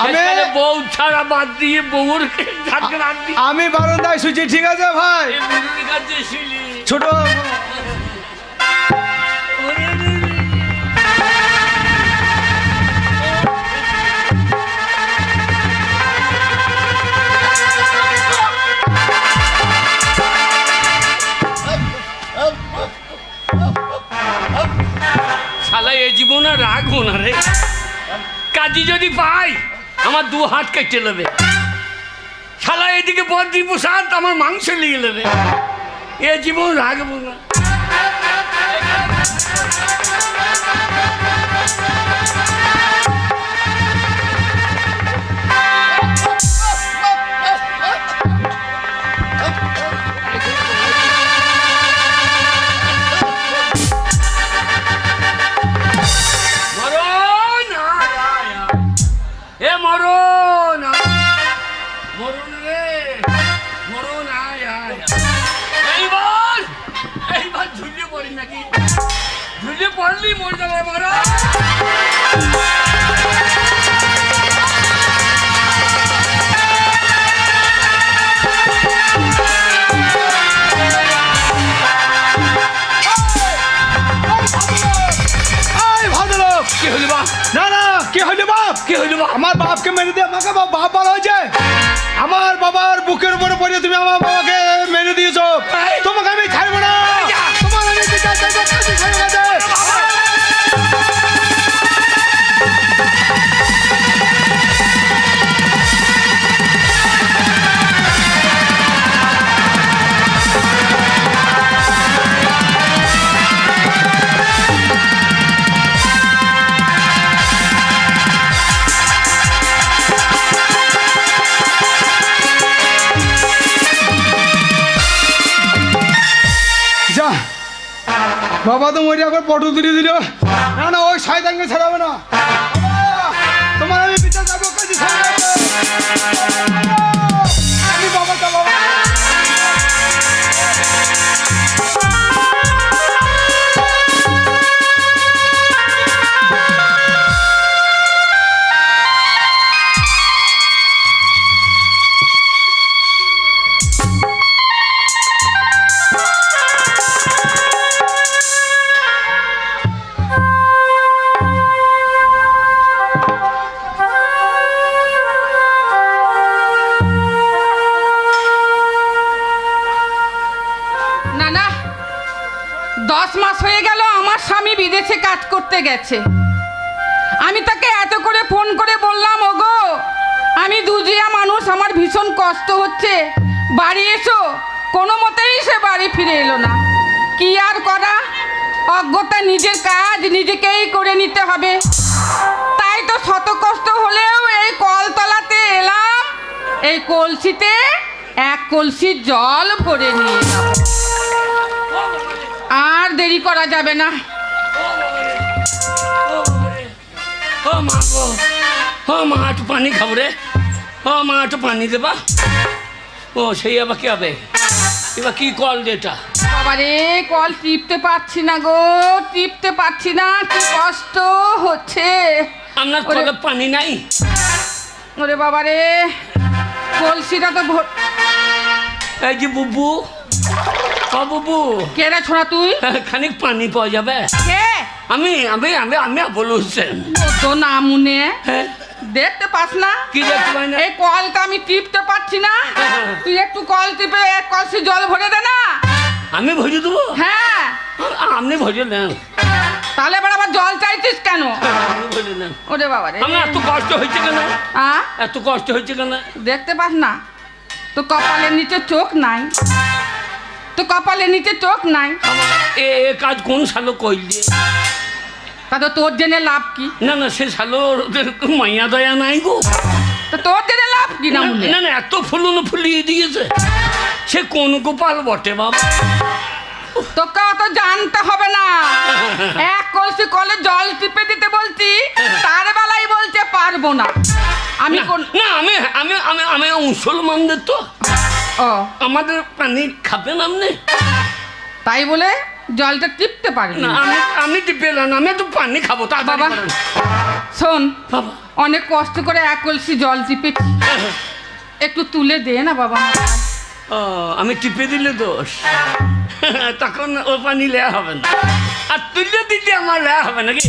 আমি- শেষকালে বউ ছাড়া বাদ দিয়ে বউর কাছে রাত দিয়ে আমি বারান্দায় শুচ্ছি ঠিক আছে ভাই এই বুড়ির কাছে শুলি। ছোট শালা এ জীবন আর রাখবো না রে। কাজী যদি পাই আমার 2 হাত কেটে নেবে। শালা এদিকে বদ্রি প্রসাদ আমার মাংস নিয়ে নেবে। এ জীবন রাখবো না। মরণ আয়, আয়, আয়। এ মরণ মরণ রে মরণ আয় আয় এইবার ঝুলিয়ে পড়ি নাকি? ঝুলিয়ে পড়লি মরে যাবে মরণ। ভদ্রলোক কি হইল বাপ? না না কি হইলো বাপ কি হইল বাপ? আমার বাপকে মেরে দিয়ে আমাকে বাপ বলা হয়েছে আমার বাবার বুকের উপরে পড়ে তুমি আমার বাবাকে মেরে দিয়েছো তোমাকে আমি ছাড়বো না তোমার আমি বিচার চাইবো, কাজী সাহেবের কাছে। যা বাবা তো মরে একবার পটল তুলে দিল না না ওই শয়তানকে ছাড়াবে না বাবা, তোমার আমি বিচার যাবো কাজী সাহেবের কাছে। আমি বাবাটা বাবা না না 10 মাস হয়ে গেল আমার স্বামী বিদেশে কাজ করতে গেছে। আমি তাকে এত করে ফোন করে বললাম ওগো আমি দুজিয়া মানুষ আমার ভীষণ কষ্ট হচ্ছে বাড়ি এসো, কোনো মতেই সে বাড়ি ফিরে এলো না। কি আর করা, অজ্ঞতা নিজের কাজ নিজেকেই করে নিতে হবে। তাই তো শত কষ্ট হলেও এই কলতলাতে এলাম, এই কলসিতে এক কলসি জল ভরে নিয়ে যাব। আর দেরি করা যাবে না। ও মা গো, ও মা একটু পানি খাবো রে, ও মা একটু পানি দেবা। ও সেই আবার কি হবে, এবার কি কল যেটা? বাবারে কল টিপতে পারছি না গো, টিপতে পারছি না, কি কষ্ট হচ্ছে। আপনার কলে পানি নাই? ওরে বাবারে কলসিটা তো এই যে বুবু, ও বুবু, কে রে ছোড়া তুই? খানিক পানি পাওয়া যাবে? কে? আমি আমি আমি আমি আবুল হোসেন। তো না মুনে হ্যাঁ, দেখতে পাস না? কি দেখতে পাই না? এই কলটা আমি টিপতে পারছি না, তুই একটু কল টিপে এক কলসি জল ভরে দে না। আমি ভরে দেবো? হ্যাঁ, আপনি ভরে নেন। তাহলে এবার আবার জল চাইছিস কেন? আপনি ভরে নেন। ওরে বাবারে আমার এত কষ্ট হয়েছে কেন? আ এত কষ্ট হয়েছে কেন? দেখতে পাস না? তো কপালের নিচে চোখ নাই, তো কপালের নিচে চোখ নাই, আমার এ কাজ কোন সালো কইলে? তা তো তোর জেনে লাভ কি? না না, সে সালো মাইয়া দয়া নাই গো। তো তোর জেনে লাভ কি না মুনে? না না, এত ফুলুনো ফুলিয়ে দিয়েছে, সে কোন গোপাল বটে বাবা। তোকে অত জানতে হবে না, এক কলসি কলে জল টিপে দিতে বলছি, তার বেলায় বলছে পারবো না। আমি কোন না, আমি আমি আমি আমি মুসলমানদের তো, ও আমাদের পানি খাবেন আপনি? তাই বলে জলটা টিপতে পারি না, না। আমি টিপে না, আমি তো পানি খাবো তাড়াতাড়ি বাবা করেন। শোন, বাবা, অনেক কষ্ট করে এক কলসি জল টিপেছি, একটু তুলে দে না বাবা আমার। ও, আমি টিপে দিলে দোষ, তখন ও পানি লেয়া হবে না, আর তুলে দিলে আমার লেয়া হবে নাকি?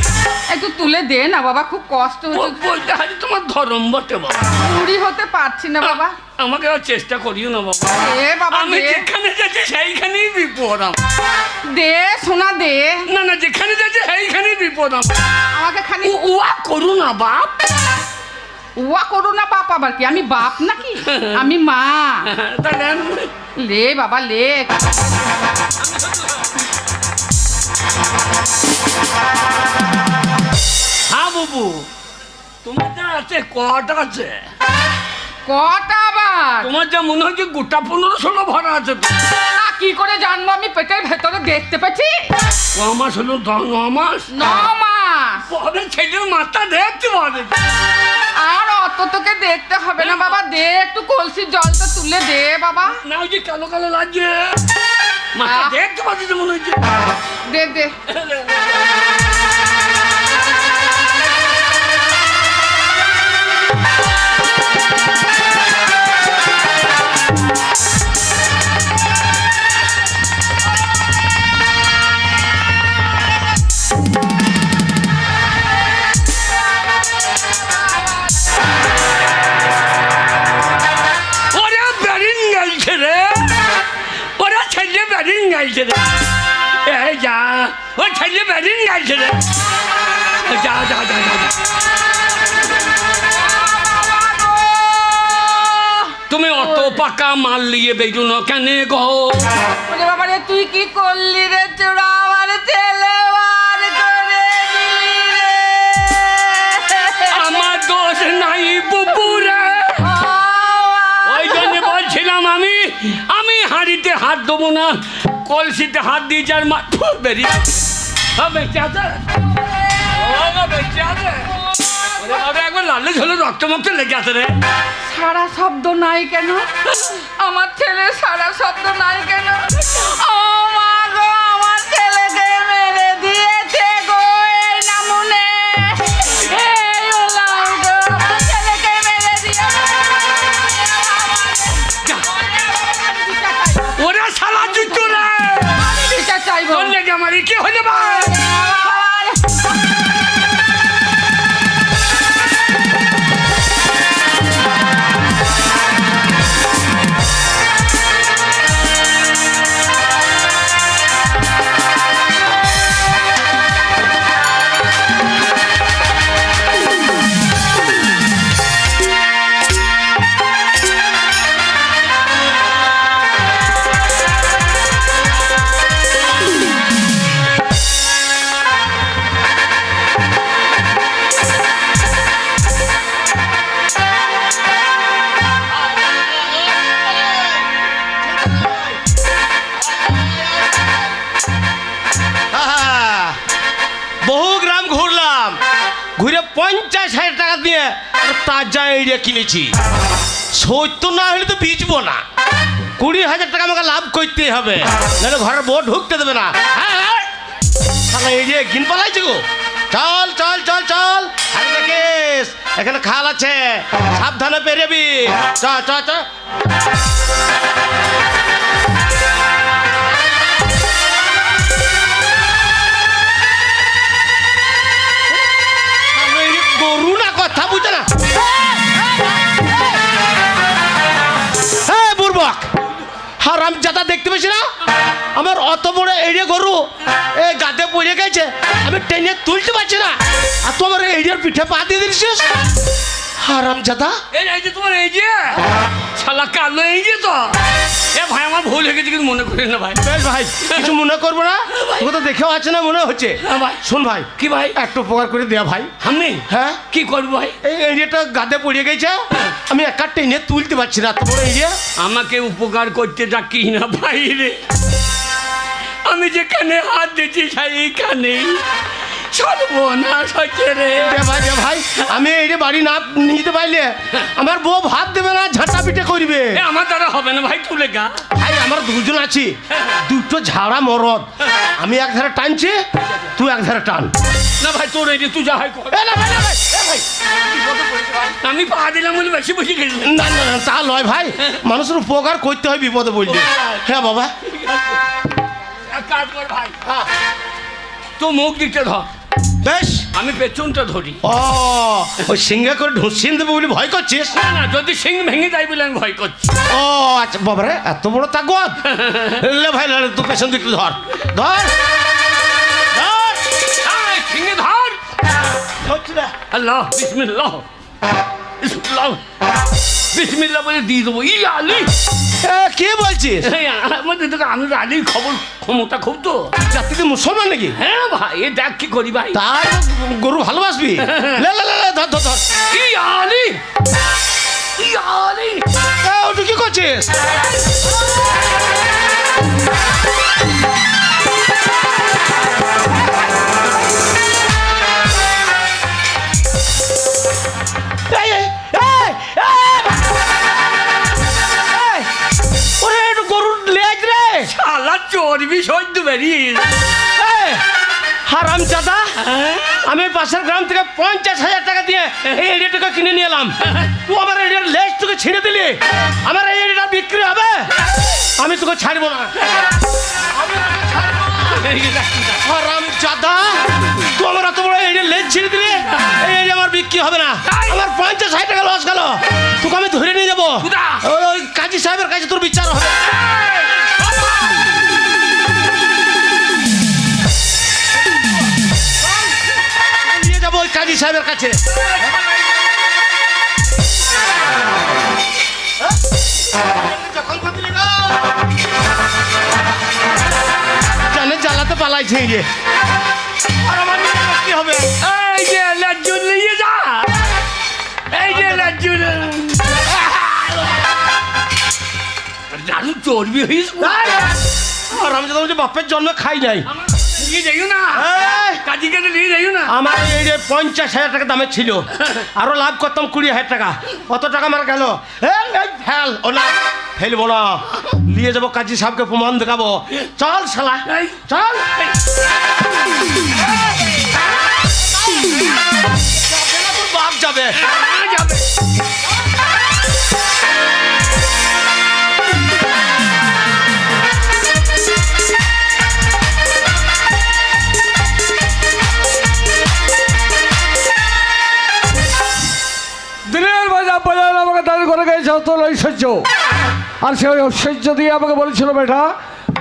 একটু তুলে দে না বাবা, খুব কষ্ট হচ্ছে, বলতে হয় তোমার ধরম বটে বাবা। মুড়ি হতে পারছি না বাবা। আমাকে আর চেষ্টা করিও না বাবা, দে বাবা আমি দে, যেখানে যাচ্ছি সেইখানেই বিপদ আমার। দে সোনা দে, না না, যেখানে যাচ্ছি সেইখানেই বিপদ আমার। আমাকে খানি উয়া করু না বাপ। উয়া করো না বাপ, আবার কি আমি বাপ নাকি? আমি মা। তাহলে লে বাবা লে। হ্যাঁ বাবু, তোমার যা আছে কটা আছে? কটা আবার? তোমার যা মনে হচ্ছে গোটা 15-16 ভরা আছে তো। না কি করে জানবো, আমি পেটের ভেতরে দেখতে পেয়েছি। 9 মাস হলো, 9 মাস 9 মাস। পরে ছেলের মাথা দেখতে পারে। আর অত তোকে দেখতে হবে না বাবা, দে একটু কলসির জলটা তুলে দে বাবা। না, ওই যে কালো কালো লাগছে, মাথা দেখতে পাচ্ছি মনে হচ্ছে। দে দে। ওরা ব্যারিং গাইছে রে, ওরা ছেলে ব্যারিং গাইছে রে। এই যা, ও ছেলে ব্যারিং গাইছে রে। যা যা যা যা যা। তুমি অত পাকা মাল নিয়ে বেরো না কেন গো? ওরে বাবা রে, তুই কি করলি রে চোরা, আমার ছেলে বার করে দিলি রে। আমার দোষ নাই বুবু রে, ওই জন্য বলছিলাম আমি আমি হাঁড়িতে হাত দেবো না, কলসিতে হাত দিয়ে যার মা বেরিয়ে বেঁচে আছে। ও গো, বেঁচে আছে। ওরে বাবা, একবার লালে ঝোলে রক্তমুক্ত লেগে আছে রে। সারা শব্দ নাই কেন? আমার ছেলে সারা শব্দ নাই কেন? ও মা গো, আমার ছেলেকে মেরে দিয়েছে গো এই নামুনে। এই ওলাও গো, আমার ছেলেকে মেরে দিয়েছে। ওরে শালা জুতো রে, আমি বিচার চাইবো। তোর লেগে আমার কি হলে ভাই? 50,000 টাকা দিয়ে তাজা এরিয়া কিনেছি। 70 না হলে তো বেচবো না। 20,000 টাকা আমাকে লাভ করতে হবে, নাহলে ঘরের বউ ঢুকতে দেবে না। হ্যাঁ তাহলে এরিয়া কিন পালাইছি গো। চল চল চল চল, আরে দেখিস এখানে খাল আছে, সাবধানে পেরেবি। চল চল চল। গরু না কথা বুঝে না। হ্যাঁ বুড়বক, হারাম জাদা দেখতে পেয়েছি না? আমার অত বড় এরিয়া গরু এই গাদে পড়ে গেছে, আমি টেনে তুলতে পারছি না, আর তোমার এরিয়ার পিঠে পা দিয়ে দিচ্ছিস। হারাম জাদা, এই যে তোমার এই যে শালা কালো এই যে তো। এ ভাই আমার ভুল হয়ে গেছে, কিন্তু মনে করেন না ভাই। বেশ ভাই, কিছু মনে করবো না, তোকে তো দেখেও আছে না মনে হচ্ছে। ভাই শোন ভাই, কি ভাই? একটু উপকার করে দেয়া ভাই। আমি হ্যাঁ কি করবো ভাই? এই এরিয়াটা গাদে পড়ে গেছে, আমি একা টেনে তুলতে পারছি না, এত বড় এরিয়া। আমাকে উপকার করতে ডাকি না ভাই রে। আমি যেখানে হাত দিচ্ছি সেইখানে সর্বনাশ হচ্ছে রে। ভাই ভাই, আমি এই যে বাড়ি না নিতে পারলে আমার বউ ভাত দেবে না, ঝাঁটা পিঠে করবে। এ আমার দ্বারা হবে না ভাই, তুলে গা। ভাই আমার দুজন আছি, দুটো ঝাড়া মরদ, আমি এক ধারে টানছি, তুই এক ধারে টান। না ভাই তোর এই যে তুই যা হয় কর। এ না ভাই, না ভাই, এ ভাই। আমি পা দিলাম বলে বেশি বসে গেছি। না না না, তা নয় ভাই, মানুষের উপকার করতে হয় বিপদে বললে। হ্যাঁ বাবা, এক কাজ কর ভাই, তো মুখ দিতে ধর, বেশ। আমি পেছনটা ধরি। ও ওই সিংহে করে ঢুসিয়ে দেবে বলে ভয় করছিস? না না, যদি সিং ভেঙে যায় বলে আমি ভয় করছি। ও আচ্ছা বাবারে, এত বড় তাকওয়াত। লে ভাই, লে তুই পেছন দিকে ধর ধর ধর। এই, সিংহে ধর। হচ্ছে না। আল্লাহ বিসমিল্লাহ বিসমিল্লাহ বিসমিল্লাহ বলে দিয়ে দেবো। ই আলী, কে বলছিস? এই, আমাদের দেখো আমি আলীর খবর ক্ষমতা খুব তো। জাতিতে মুসলমান নাকি? হ্যাঁ ভাই, এ দেখ কি করি ভাই। তার গরু ভালোবাসবি? লে লে লে লে, ধর ধর ধর। ই আলী, ই আলী। ওটা কি করছিস? এই, এই, এই, এই! এই! ওরে, এটা গরুর লেজ রে। শালা চর্বি সহ্য বেরিয়ে। এই, হারামজাদা, আমি পাশের গ্রাম থেকে 50,000 টাকা দিয়ে এই এরিয়াটাকে কিনে নিয়ে এলাম, তুই আমার এরিয়ার লেজ তোকে ছিঁড়ে দিলি, আমার এই এরিয়াটা বিক্রি হবে? আমি তোকে ছাড়বো না, হারামজাদা, তুই আমার এত বড় এরিয়ার লেজ ছিঁড়ে দিলি, এই এরিয়া আমার বিক্রি হবে না, আমার 50,000 টাকা লস গেল, তোকে আমি ধরে নিয়ে যাবো, ওই কাজী সাহেবের কাছে তোর বিচার হবে। নিয়ে যাবো ওই কাজী সাহেবের কাছে। জানে জ্বালাতে পালাইছে এই যে, আর আমার কি হবে? এই যে লাজ্জু নিয়ে যা, এই যে লাজ্জু। দারুণ চর্বি হইস। আর আমি তো বাপের জন্ম খাই নাই। নিয়ে যাইও না, কাজী কেটে নিয়ে যাইও না। আমার এই যে 50,000 টাকা দামের ছিল, আরো লাভ করতাম 20,000 টাকা, কত টাকা আমার গেল? ফেল ও না, ফেলবো না, নিয়ে যাবো কাজী সাহেবকে প্রমাণ দেখাবো। চল শালা, চল। বাপ যাবে, যাবে। দিনের বাজার বাজার আমাকে দান করে গেছে তোর ঐশ্বর্য, আর সেই ঐশ্বর্য দিয়ে আমাকে বলেছিল বেটা,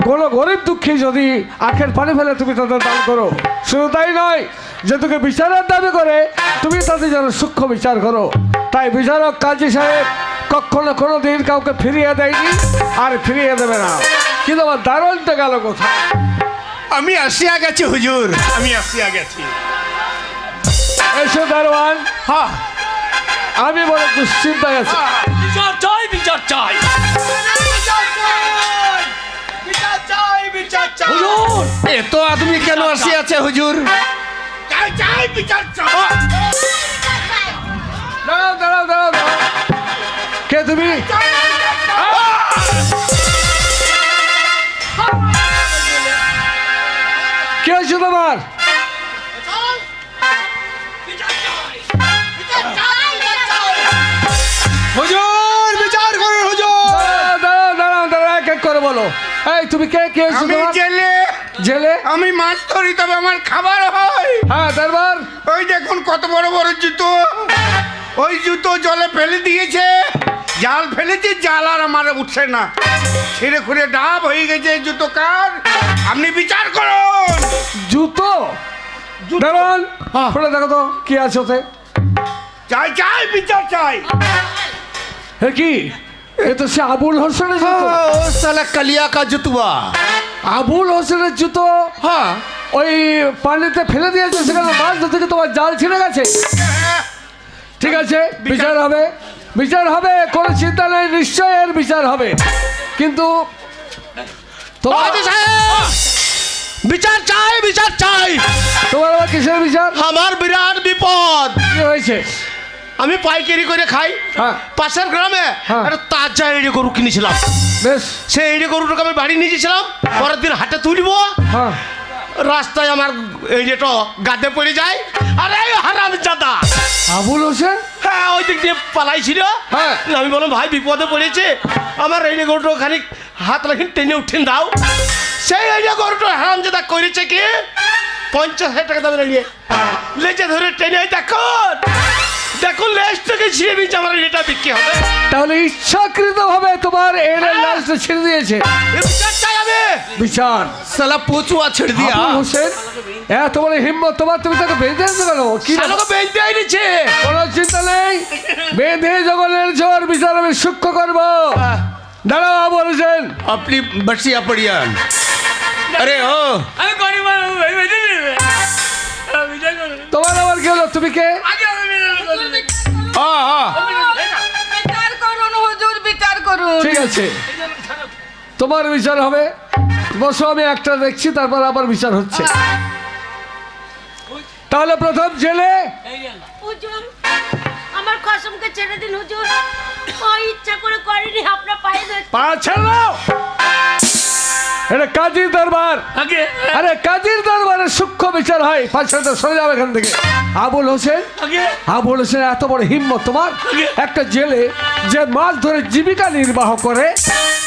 কোনো গরিব দুঃখী যদি আখের পানি ফেলে তুমি তাদের দান করো। শুধু তাই নয়, যে তোকে বিচারের দাবি করে তুমি তাদের যেন সূক্ষ্ম বিচার করো। তাই বিচারক কাজী সাহেব কখনো কোনো দিন কাউকে ফিরিয়ে দেয়নি, আর ফিরিয়ে দেবে না। কিন্তু আমার দারুণটা গেল কোথায়? আমি আসিয়া গেছি হুজুর, আমি আসিয়া গেছি। এসো দারোয়ান। হ্যাঁ, আমি বড় দুশ্চিন্তায় আছি। বিচার চাই, বিচার চাই। হুজুর, এত আদমি কেন আসিয়াছে হুজুর? চাই চাই, বিচার চাই। তুমি কি হয়েছে তোমার? হুজুর বিচার করুন হুজুর। দাঁড়াও দাঁড়াও দাঁড়াও, এক এক করে বলো। এই তুমি কে কে হয়েছে আমি তোমার? জেলে, জেলে? আমি মাছ ধরি, তবে আমার খাবার হয়। হ্যাঁ তারপর? ওই দেখুন কত বড় বড় জুতো, ওই জুতো জলে ফেলে দিয়েছে, জাল ফেলেছে, জাল আর আমার উঠছে না, ছিঁড়ে খুঁড়ে ডাব হয়ে গেছে। জুতো কার? আপনি বিচার করুন। জুতো? দাঁড়ান, খুলে দেখো তো কি আছে ওতে। চাই চাই বিচার চাই। হে কি, এ তো সে আবুল হোসেনের জুতো। ও সালা কালিয়া কা জুতুয়া। আবুল হোসেনের জুতো হ্যাঁ, ওই পানিতে ফেলে দিয়েছে, সেখানে মাছ ধরতে গিয়ে তোমার জাল ছিঁড়ে গেছে। ঠিক আছে, বিচার হবে, বিচার হবে, কোনো চিন্তা নেই, নিশ্চয় এর বিচার হবে। কিন্তু তোমার কাজী সাহেব, বিচার চাই, বিচার চাই। তোমার আবার কিসের বিচার? আমার বিরাট বিপদ। কি হয়েছে? আমি পাইকারি করে খাই, হ্যাঁ। পাশের গ্রামে হ্যাঁ। একটা তাজা এড়ে গরু কিনেছিলাম। বেশ। সেই এড়ে গরুটাকে আমি বাড়ি নিয়ে গেছিলাম, পরের দিন হাটে তুলবো, হ্যাঁ। রাস্তায় আমার এড়েটা গাদে পড়ে যায়। আরে হারামজাদা, আবুল হোসেন? হ্যাঁ, ওই দিক দিয়ে পালাইছিল। হ্যাঁ। আমি বললাম ভাই বিপদে পড়েছে, আমার এড়ে গরুটা খানিক হাত রাখি টেনে উঠেন দাও। সেই এড়ে গরুটা হারামজাদা করেছে কি, 50,000 টাকা দামে নিয়ে লেজে ধরে টেনে দেখুন দেখুন লেজটাকে ছিঁড়ে দিয়েছে, আমার এটা বিক্রি হবে। তাহলে ইচ্ছাকৃত ভাবে তোমার এর লাশটা ছেড়ে দিয়েছে। এ বিচার চাই আমি। বিচার? সালা পোচুয়া ছেড়ে দিয়া। আবুল হোসেন, এত বড় হিম্মত তোমার, তুমি তাকে বেঁধে আনছো কেন? কি শালোকে বেঁধে এনেছে। কোনো চিন্তা নেই, বেঁধে জগলের জোর বিচার আমি সূক্ষ্ম করবো। দাঁড়াও আবুল হোসেন। আপনি বসিয়া পড়িয়ান। আরে ও, আমি গরিব মানুষ, আমি বেঁচে নেবে। আমি বিচার করবো। তোমার আবার কি হলো? তুমি কে? আগে আমি বিচার করবো। হ্যাঁ হ্যাঁ, বিচার করুন হুজুর, বিচার করুন। ঠিক আছে, তোমার বিচার হবে। বসো, আমি একটা দেখছি, তারপর আবার বিচার হচ্ছে। তাহলে প্রথম জেলে। হুজুর, আমার কসমকে ছেড়ে দিন হুজুর, ও ইচ্ছা করে করেনি, আপনার পায়ে ধরছি। পা ছাড়ো, এটা কাজীর দরবার। আগে আরে কাজীর দরবারে সূক্ষ্ম বিচার হয়। পাঁচটা সরে যাবে এখান থেকে। আবুল হোসেন, আগে আবুল হোসেন, এত বড় হিম্মত তোমার, একটা জেলে যে মাছ ধরে জীবিকা নির্বাহ করে,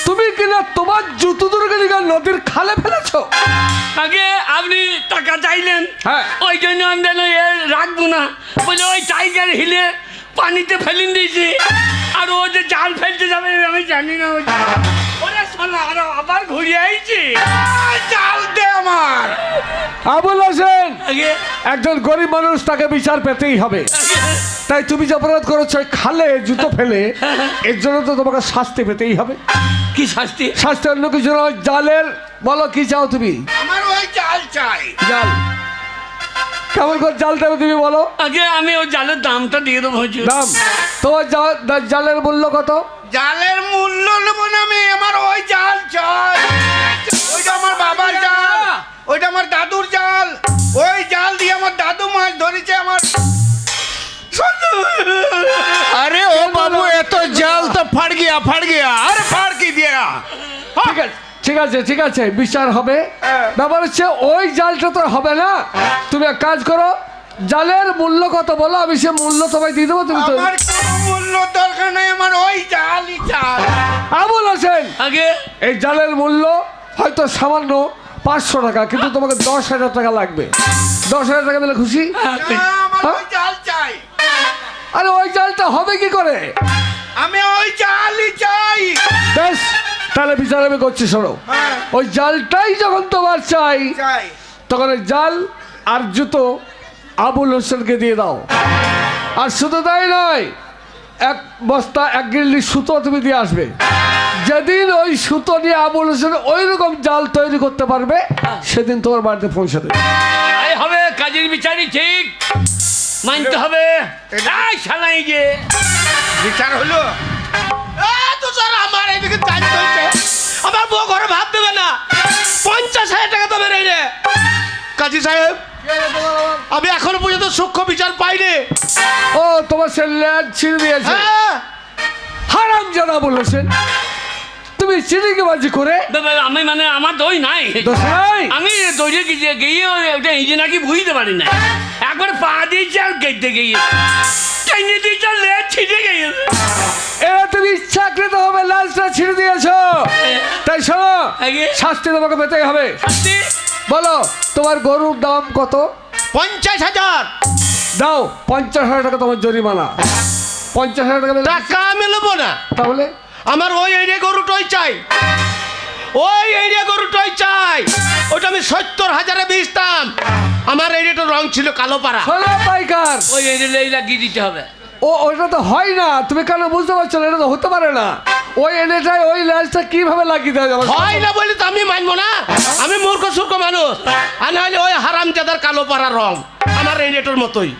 তুমি কিনা তোমার জুতো দুর্গে নদীর খালে ফেলেছো। আগে আপনি টাকা চাইলেন, হ্যাঁ। ওই জন্য আমি যেন এ রাখবো না বলে ওই টাইগার হিলে পানিতে ফেলিন দিয়েছি। আর ও যে জাল ফেলতে যাবে আমি জানি না। ওরে শোনা, আরো আবার ঘুরিয়ে আইছি, জাল দে আমার। আবুল হোসেন আগে একজন গরিব মানুষ, তাকে বিচার পেতেই হবে। তাই তুমি যে অপরাধ করেছো, ওই খালে জুতো ফেলে, এর জন্য তো তোমাকে শাস্তি পেতেই হবে। কি শাস্তি? শাস্তি অন্য কিছু নয়, জালের। বলো কি চাও তুমি? আমার ওই জাল চাই। জাল কেমন করে জাল দেবে তুমি বলো? আগে আমি ওই জালের দামটা দিয়ে দেবো হুজুর। দাম? তোমার জালের মূল্য কত? জালের মূল্য নেবো না আমি, আমার ওই জাল চাই। ওইটা আমার বাবার জাল, ওইটা আমার দাদুর জাল, ওই জাল দিয়ে আমার দাদু মাছ ধরেছে। আমার अरे ओ बाबू, ये तो जाल तो फट गया, अरे फाड़ की दिया। ঠিক আছে, ঠিক আছে, ঠিক আছে, বিচার হবে। ব্যাপার হচ্ছে ওই জালটা তো হবে না। তুমি এক কাজ করো, জালের মূল্য কত বলো, আমি সে মূল্য তোমায় দিয়ে দেবো। তুমি তো আমার কোনো মূল্য দরকার নাই, আমার ওই জালই চাই। আবুল হোসেন, আগে এই জালের মূল্য হয়তো সামান্য 500 টাকা, কিন্তু তোমাকে 10,000 টাকা লাগবে। 10,000 টাকা দিলে খুশি? না, আমার ওই জাল চাই। আরে ওই জালটা হবে কি করে? আমি ওই জালই চাই। বেশ, তাহলে বিচার আমি করছি, শোনো। হ্যাঁ। ওই জালটাই যখন তোমার চাই, চাই। তখন ওই জাল আর জুতো আবুল হোসেনকে দিয়ে দাও। আর শুধু তাই নয়, এক বস্তা 1 গিল্লি সুতো তুমি দিয়ে আসবে। যেদিন ওই সুতো নিয়ে আবুল হোসেন ওই রকম জাল তৈরি করতে পারবে, সেদিন তোমার বাড়িতে পৌঁছে দেবে। এই হবে কাজের বিচারই ঠিক, মানতে হবে। এই শালাই যে বিচার হলো। তো স্যার আমার এইদিকে চাল চলছে, আমার বউ ঘরে ভাত দেবে না, 50,000 টাকা তো বেড়ে রে। কাজী সাহেব, আমি এখনো পর্যন্ত সূক্ষ্ম বিচার পাইনি। ও, তোমার সে ল্যাজ ছিঁড়ে দিয়েছে। হ্যাঁ, হারাম জানা বলেছেন তুমি চিনিকেবাজি করে আমি মানে আমার দই নাই, দোষ নাই? আমি দইয়ে গিয়ে ওটা এই যে নাকি বুঝতে পারি না, একবার পা দিয়েছে আর গেটে গিয়ে টেনে দিয়েছে আর লেজ ছিটে গিয়েছে। এরা তুমি ইচ্ছাকৃত হবে লাশটা ছিঁড়ে দিয়েছো, তাই শোনো আগে? শাস্তি তোমাকে পেতেই হবে। শাস্তি? বলো তোমার গরুর দাম কত? 50,000 দাও 50,000 টাকা তোমার জরিমানা। 50,000 টাকা দিলে- টাকা আমি নেবো না, তাহলে আমার ওই এরিয়া গরুটাই চাই, ওই এরিয়া গরুটাই চাই। ওটা আমি 70,000-এ বেচতাম। আমার এরিয়াটার রং ছিল কালো পাড়া। শোনো পাইকার, ওই এই লাগিয়ে দিতে হবে। ওটা তো হয় না, তুমি কেন বুঝতে পারছো না? এটা তো হতে পারে না। ওই এনেটাই ওই লাশটা কিভাবে লাগিয়ে দেওয়া যাবে? হয় না বলে তো আমি মানবো না, আমি মূর্খ সূর্খ মানুষ। আর নাহলে ওই হারামজাদার কালো পাড়া রং আমার এরিয়াটার মতোই,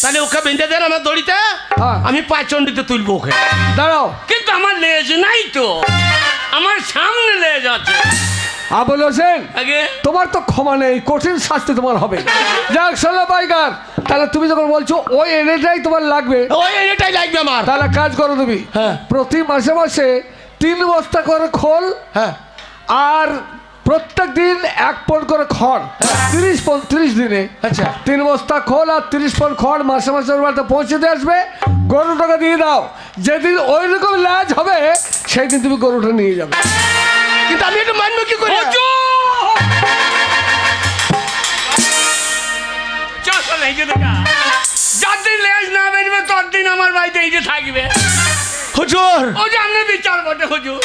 তাহলে ওকে বেঁধে দেন আমার দড়িতে, হ্যাঁ। আমি পাঁচচন্ডিতে তুলবো ওকে। দাঁড়াও, কিন্তু আমার লেজ নাই তো, আমার সামনে লেজ আছে। আবুল হোসেন আগে তোমার তো ক্ষমা নেই, কঠিন শাস্তি তোমার হবে। যাক শোনো পাইকার, তাহলে তুমি যখন বলছো ওই এনেটাই তোমার লাগবে, ওই এরিয়াটাই লাগবে আমার। তাহলে কাজ করো তুমি, হ্যাঁ। প্রতি মাসে মাসে 3 বস্তা করে খোল, হ্যাঁ, আর প্রত্যেক দিন 1 পণ করে খড়, 30 দিনে আচ্ছা। 3 বস্তা খোল আর 30 পণ খড় মাসে মাসে ওর বাড়িতে পৌঁছে দিয়ে আসবে। গরুটাকে দিয়ে দাও, যেদিন ওই রকম লাজ হবে সেই দিন তুমি গরুটা নিয়ে যাবে। কিন্তু আমি এটা মানবো কি করে? যতদিন লেজ না বেরবে ততদিন আমার বাড়িতে এই যে থাকবে। হুজুর, ও যে আপনি বিচার বটে হুজুর।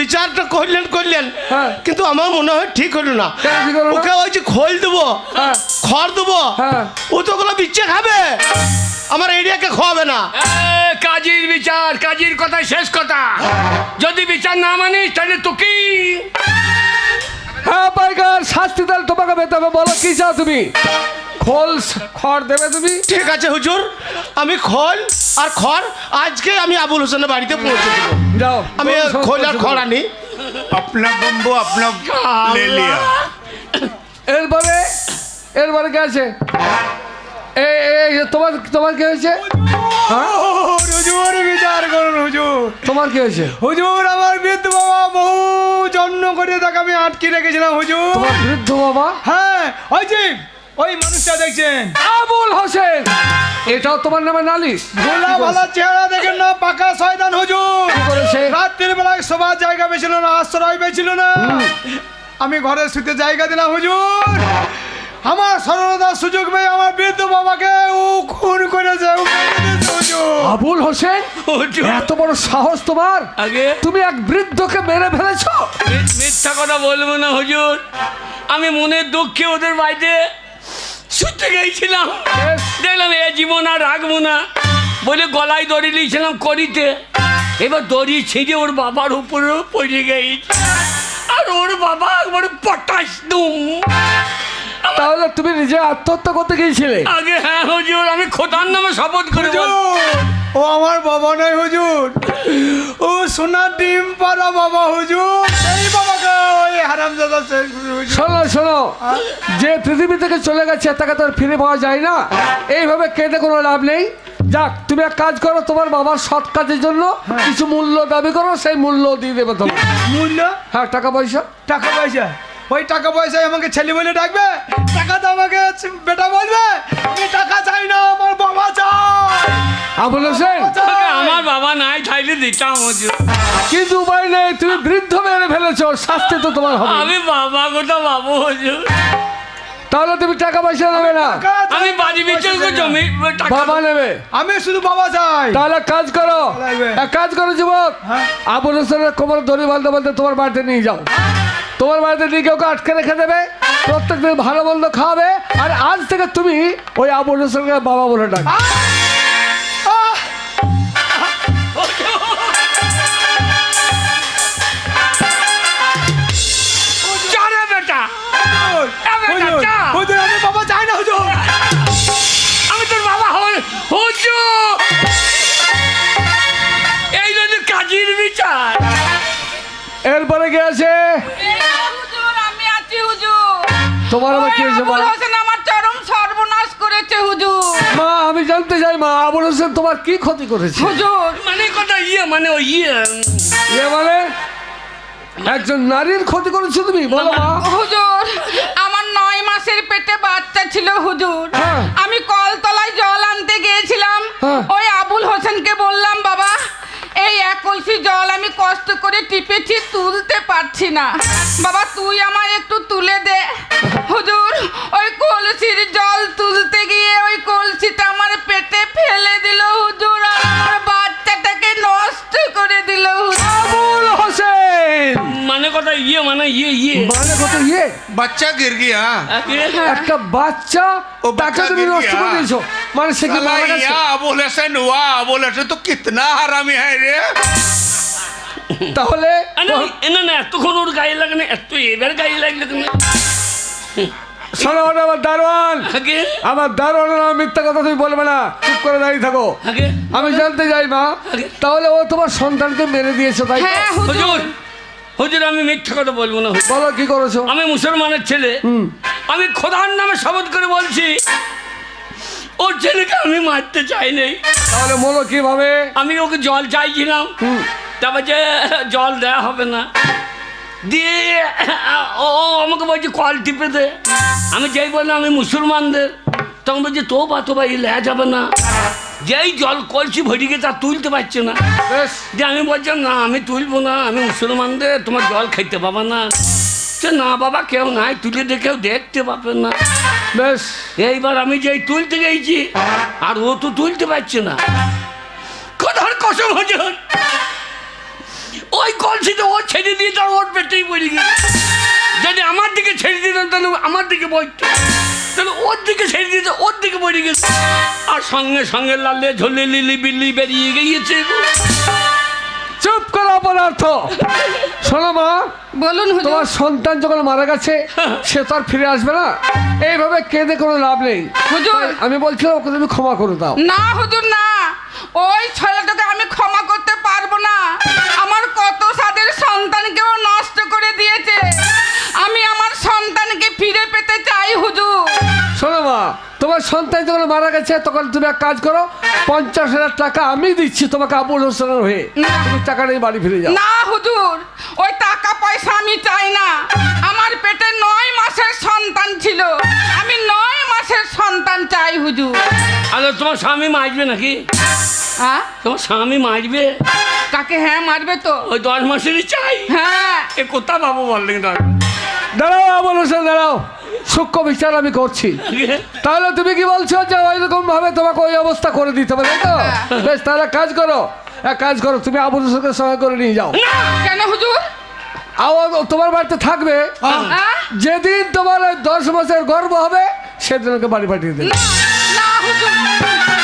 বিচারটা করলেন, হ্যাঁ। কিন্তু আমার মনে হয় ঠিক হলো না। কেন ঠিক হলো না? ওকে ওই যে খোল দেবো, হ্যাঁ। খড় দেবো, হ্যাঁ। ও তো ওগুলো বিচ্ছে খাবে, আমার এরিয়াকে খাওয়াবে না। কাজীর বিচার, কাজীর কথাই শেষ কথা। যদি বিচার না মানিস তাহলে তো কি? হ্যাঁ পাইকার, শাস্তি তাহলে তোমাকে পেতে হবে। বলো কি চাও তুমি? খোল খড় দেবে তুমি? ঠিক আছে হুজুর, আমি খোল আর খড় আজকে আমি আবুল হোসেনের বাড়িতে পৌঁছে দেবো। যাও, আমি খোল আর খড় আনি। अपना बम्बू अपना ले लिया। এরপরে কে আছে? এই তোমার কি হয়েছে? হ্যাঁ? হুজুর বিচার করুন হুজুর। তোমার কি হয়েছে? হুজুর আমার বৃদ্ধ বাবা বহু জন্ম করে তাকে আমি আটকে রেখেছিলাম হুজুর। তোমার বৃদ্ধ বাবা? হ্যাঁ, ওই যে ওই মানুষটা দেখছেন, আবুল হোসেন, এটাও তোমার নামে নালিশ? ভোলা ভালা চেহারা দেখেন না, পাকা শয়তান হুজুর। কি করেছে? রাত্রির বেলায় সবার জায়গা পেছিল না, আশ্রয় পেছিল না, আমি ঘরে শুতে জায়গা দিলাম হুজুর। আমার সরলতার সুযোগ পেয়ে আমার বৃদ্ধ বাবাকে ও খুন করেছে, ও মেরে দিয়েছে হুজুর। আবুল হোসেন, হুজুর। এত বড় সাহস তোমার? আগে তুমি এক বৃদ্ধকে মেরে ফেলেছো? মিথ্যা কথা বলবো না হুজুর, আমি মনের দুঃখে ওদের বাড়িতে শুতে গেছিলাম, দেখলাম এ জীবন আর রাখবো না বলে গলায় দড়ি নিয়েছিলাম করিতে। এবার দড়ি ছিঁড়ে ওর বাবার উপরেও পড়ে গেছে, আর ওর বাবা একবার পটাশ দুম। তাহলে তুমি নিজে আত্মহত্যা করতে গিয়েছিলে? আগে হ্যাঁ হুজুর, আমি খোদার নামে শপথ করে বলছি। হুজুর, ও আমার বাবা নয় হুজুর, ও সোনার ডিম পাড়া বাবা হুজুর। সেই বাবাকে ওই হারামজাদা শেষ করে হুজুর। শোনো, যে পৃথিবী থেকে চলে গেছে তাকে তো আর ফিরে পাওয়া যায় না, এইভাবে কেটে কোনো লাভ নেই। যাক, তুমি এক কাজ করো, তোমার বাবার সৎ কাজের জন্য কিছু মূল্য দাবি করো, সেই মূল্য দিয়ে দেবে তোমার। মূল্য? হ্যাঁ, টাকা পয়সা। টাকা পয়সা? ওই টাকা পয়সায় আমাকে ছেলে বলে ডাকবে, টাকা তো আমাকে বেটা বলবে। আমি টাকা চাই না, আমার বাবা চাই। আবুল হোসেন, আমার বাবা নাই চাইলে দিতাম হুজুর, কিন্তু উপায় নেই, তুমি বৃদ্ধ মেরে ফেলেছো, শাস্তি তো তোমার হবে। আমি বাবা কথা বাবু হুজুর। তাহলে তুমি টাকা পয়সা নেবে না? টাকা চাই আমি না, বাড়ি বিচে পয়সা চাই না। জমি টাকা বাবা নেবে? আমি শুধু বাবা চাই। তাহলে কাজ করো, লাগবে। এক কাজ করো যুবক, হ্যাঁ। আবুল হোসেনের কোমর দড়ি বাঁধতে তোমার বাড়িতে নিয়ে যাও। তোমার বাড়িতে নিয়ে কেউ আটকে রেখে দেবে, প্রত্যেকদিন ভালো মন্দ খাওয়াবে, আর আজ থেকে তুমি ওই আবুল হোসেনকে বাবা বলে ডাকবে। চারে বেটা, হুজুর, হুজুর, আমি বাবা চাই না হুজুর। আমি তোর বাবা হই হুজুর। এই যদি কাজীর বিচার। এরপরে কে আছে? হুজুর, আমি আছি হুজুর। তোমার আবার কি হয়েছে? আবুল হোসেন আমার চরম সর্বনাশ করেছে হুজুর। মা আমি জানতে চাই মা, আবুল হোসেন তোমার কি ক্ষতি করেছে? হুজুর মানে কথা মানে ওই ইয়ে মানে একজন নারীর ক্ষতি করেছো তুমি? বলো মা। হুজুর, আমার 9 মাসের পেটে বাচ্চা ছিল হুজুর। হ্যাঁ। আমি কলতলায় জল আনতে গিয়েছিলাম। হ্যাঁ। ওই আবুল হোসেনকে বললাম, বাবা এই 1 কলসি জল আমি কষ্ট করে টিপেছি, তুলতে পারছি না, বাবা তুই আমায় একটু তুলে দে। হুজুর, ওই কলসির জল তুলতে গিয়ে ওই কলসিটা আমার পেটে ফেলে দিল হুজুর, আর আমার বাচ্চাটাকে নষ্ট করে দিল হুজুর। আবুল হোসেন মানে কথা মানে মানে কত ইয়ে बच्चा गिर गया। একটা বাচ্চা ও তাকে বাচ্চা তুমি गिर নষ্ট করে गया। দিয়েছো, মানে সে কি साला মারা গেছে? यहाँ अबुल हसन हुआ, अबुल हसन तो कितना हरामी है रे। তাহলে না না এতক্ষণ ওর গায়ে লাগে না, এত এবার গায়ে লাগলে তুমি শোনো আমার দারোয়ান, আগে আমার দারোয়ানের নামে মিথ্যা কথা তুমি বলবে না, চুপ করে দাঁড়িয়ে থাকো। আগে আমি জানতে চাই মা, তাহলে ও তোমার সন্তানকে মেরে দিয়েছে তাই তো? হ্যাঁ হুজুর। হুজুর হুজুর আমি মিথ্যা কথা বলবো না হুজুর। বলো কি করেছো? আমি মুসলমানের ছেলে, আমি খোদার নামে শপথ করে বলছি ওর ছেলেকে আমি মারতে চাই নাই। তাহলে বলো কিভাবে? আমি ওকে জল চাইছিলাম, তারপর যে জল দেওয়া হবে না দিয়ে ও আমাকে বলছে কল টিপে দে। আমি যেই বললাম আমি মুসলমানদের, তখন বলছে তো বা লেয়া যাবে না, যেই জল কলছি ভরিকে তা তুলতে পারছে না। বেশ, যে আমি বলছিলাম না আমি তুলবো না, আমি মুসলমানদের, তোমার জল খাইতে পাবা না। সে না বাবা কেউ নাই, তুলে দিয়ে কেউ দেখতে পাবে না। বেশ, এইবার আমি যেই তুলতে গেছি আর ও তো তুলতে পারছে না। কথার কসম হুজুর, ওই কলসিতে ও ছেড়ে দিয়ে তার ওর পেটেই পড়ে গেছে। যদি আমার দিকে ছেড়ে দিতাম তাহলে আমার দিকে বসতো, তাহলে ওর দিকে ছেড়ে দিতে ওর দিকে পড়ে গেছে, আর সঙ্গে সঙ্গে লালে ঝোলে লিলি বিল্লি বেরিয়ে গিয়েছে। চুপ করো অপরার্থ। শোনো মা, বলুন হুজুর। তোমার সন্তান যখন মারা গেছে সে তো আর ফিরে আসবে না, এইভাবে কেঁদে কোনো লাভ নেই। হুজুর। তাই আমি বলছিলাম ওকে তুমি ক্ষমা করে দাও। না হুজুর না, ওই ছেলেটাকে আমি ক্ষমা করতে পারবো না। আমার কত সাদের সন্তানকেও নষ্ট করে দিয়েছে, আমি আমার সন্তানকে ফিরে পেতে চাই হুজুর। শোনো মা, তোমার সন্তান যখন মারা গেছে তখন তুমি এক কাজ করো, 50,000 টাকা আমি দিচ্ছি তোমাকে আবুল হোসেনের হয়ে, তুমি টাকা নিয়ে বাড়ি ফিরে যাও। না হুজুর, ওই টাকা পয়সা আমি চাই না। আমার পেটে 9 মাসের সন্তান ছিল, আমি 9 মাসের সন্তান চাই হুজুর। আরে তোমার স্বামী মারবে নাকি? হ্যাঁ, তোমার স্বামী মারবে? তাকে হ্যাঁ মারবে তো? ওই 10 মাসেরই চাই। হ্যাঁ। এ কোথা বাবু বললেন দাঁড়াও আবুল হোসেন দাঁড়াও, সূক্ষ্ম বিচার আমি করছি। তাহলে তুমি কি বলছো যে ওইরকম ভাবে তোমাকে ওই অবস্থা করে দিতে হবে, তাই তো? বেশ, তাহলে এক কাজ করো, তুমি আবুল হোসেনকে সঙ্গে করে নিয়ে যাও। কেন হুজুর? তোমার বাড়িতে থাকবে, হ্যাঁ? যেদিন তোমার ওই 10 মাসের গর্ভ হবে সেদিন ওকে বাড়ি পাঠিয়ে দেবে। না, না হুজুর, না,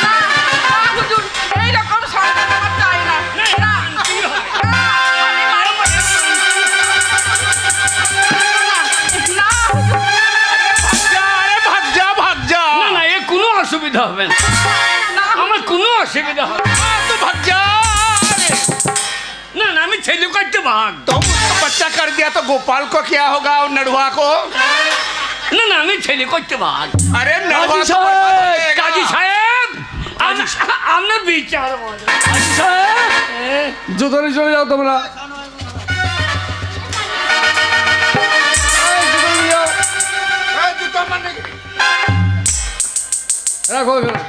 না হুজুর, এইরকম সন্তান আমার চাই না। না, না, আমি মারবো না। না, হুজুর। अरे भाग जा भाग जा। না না এ কোনো অসুবিধা হবে না, আমার কোনো অসুবিধা হবে না। तो भाग जा। না না আমি ছেলে করতে ভাগ। तुम बच्चा कर दिया तो गोपाल को क्या होगा और नड़वा को? না না আমি ছেলে করতে ভাগ। अरे नड़वा तो কাজী সাহেব আপনার বিচার বলেন। জুতো নিয়ে চলে যাও তোমরা। এই, জুতো নিয়ে যাও। রাখো এখানে।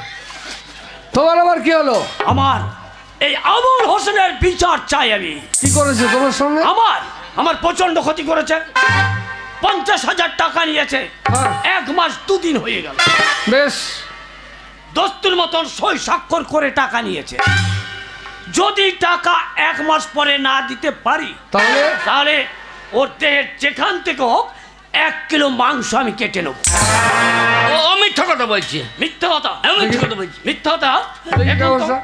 তোমার আবার কি হলো? আমার এই আবুল হোসেনের বিচার চাই আমি। কি করেছে তোমার সঙ্গে? আমার প্রচন্ড ক্ষতি করেছে। 50,000 টাকা নিয়েছে, হ্যাঁ। 1 মাস 2 দিন হয়ে গেল। বেশ, দস্তুর মতন সই স্বাক্ষর করে টাকা নিয়েছে। যদি টাকা 1 মাস পরে না দিতে পারি তাহলে ওর দেহের যেখান থেকে হোক 1 কিলো মাংস আমি কেটে নেব। ও মিথ্যা কথা বলছে। মিথ্যা কথা? মিথ্যা কথা বলছি। মিথ্যা কথা? এই কি অবস্থা?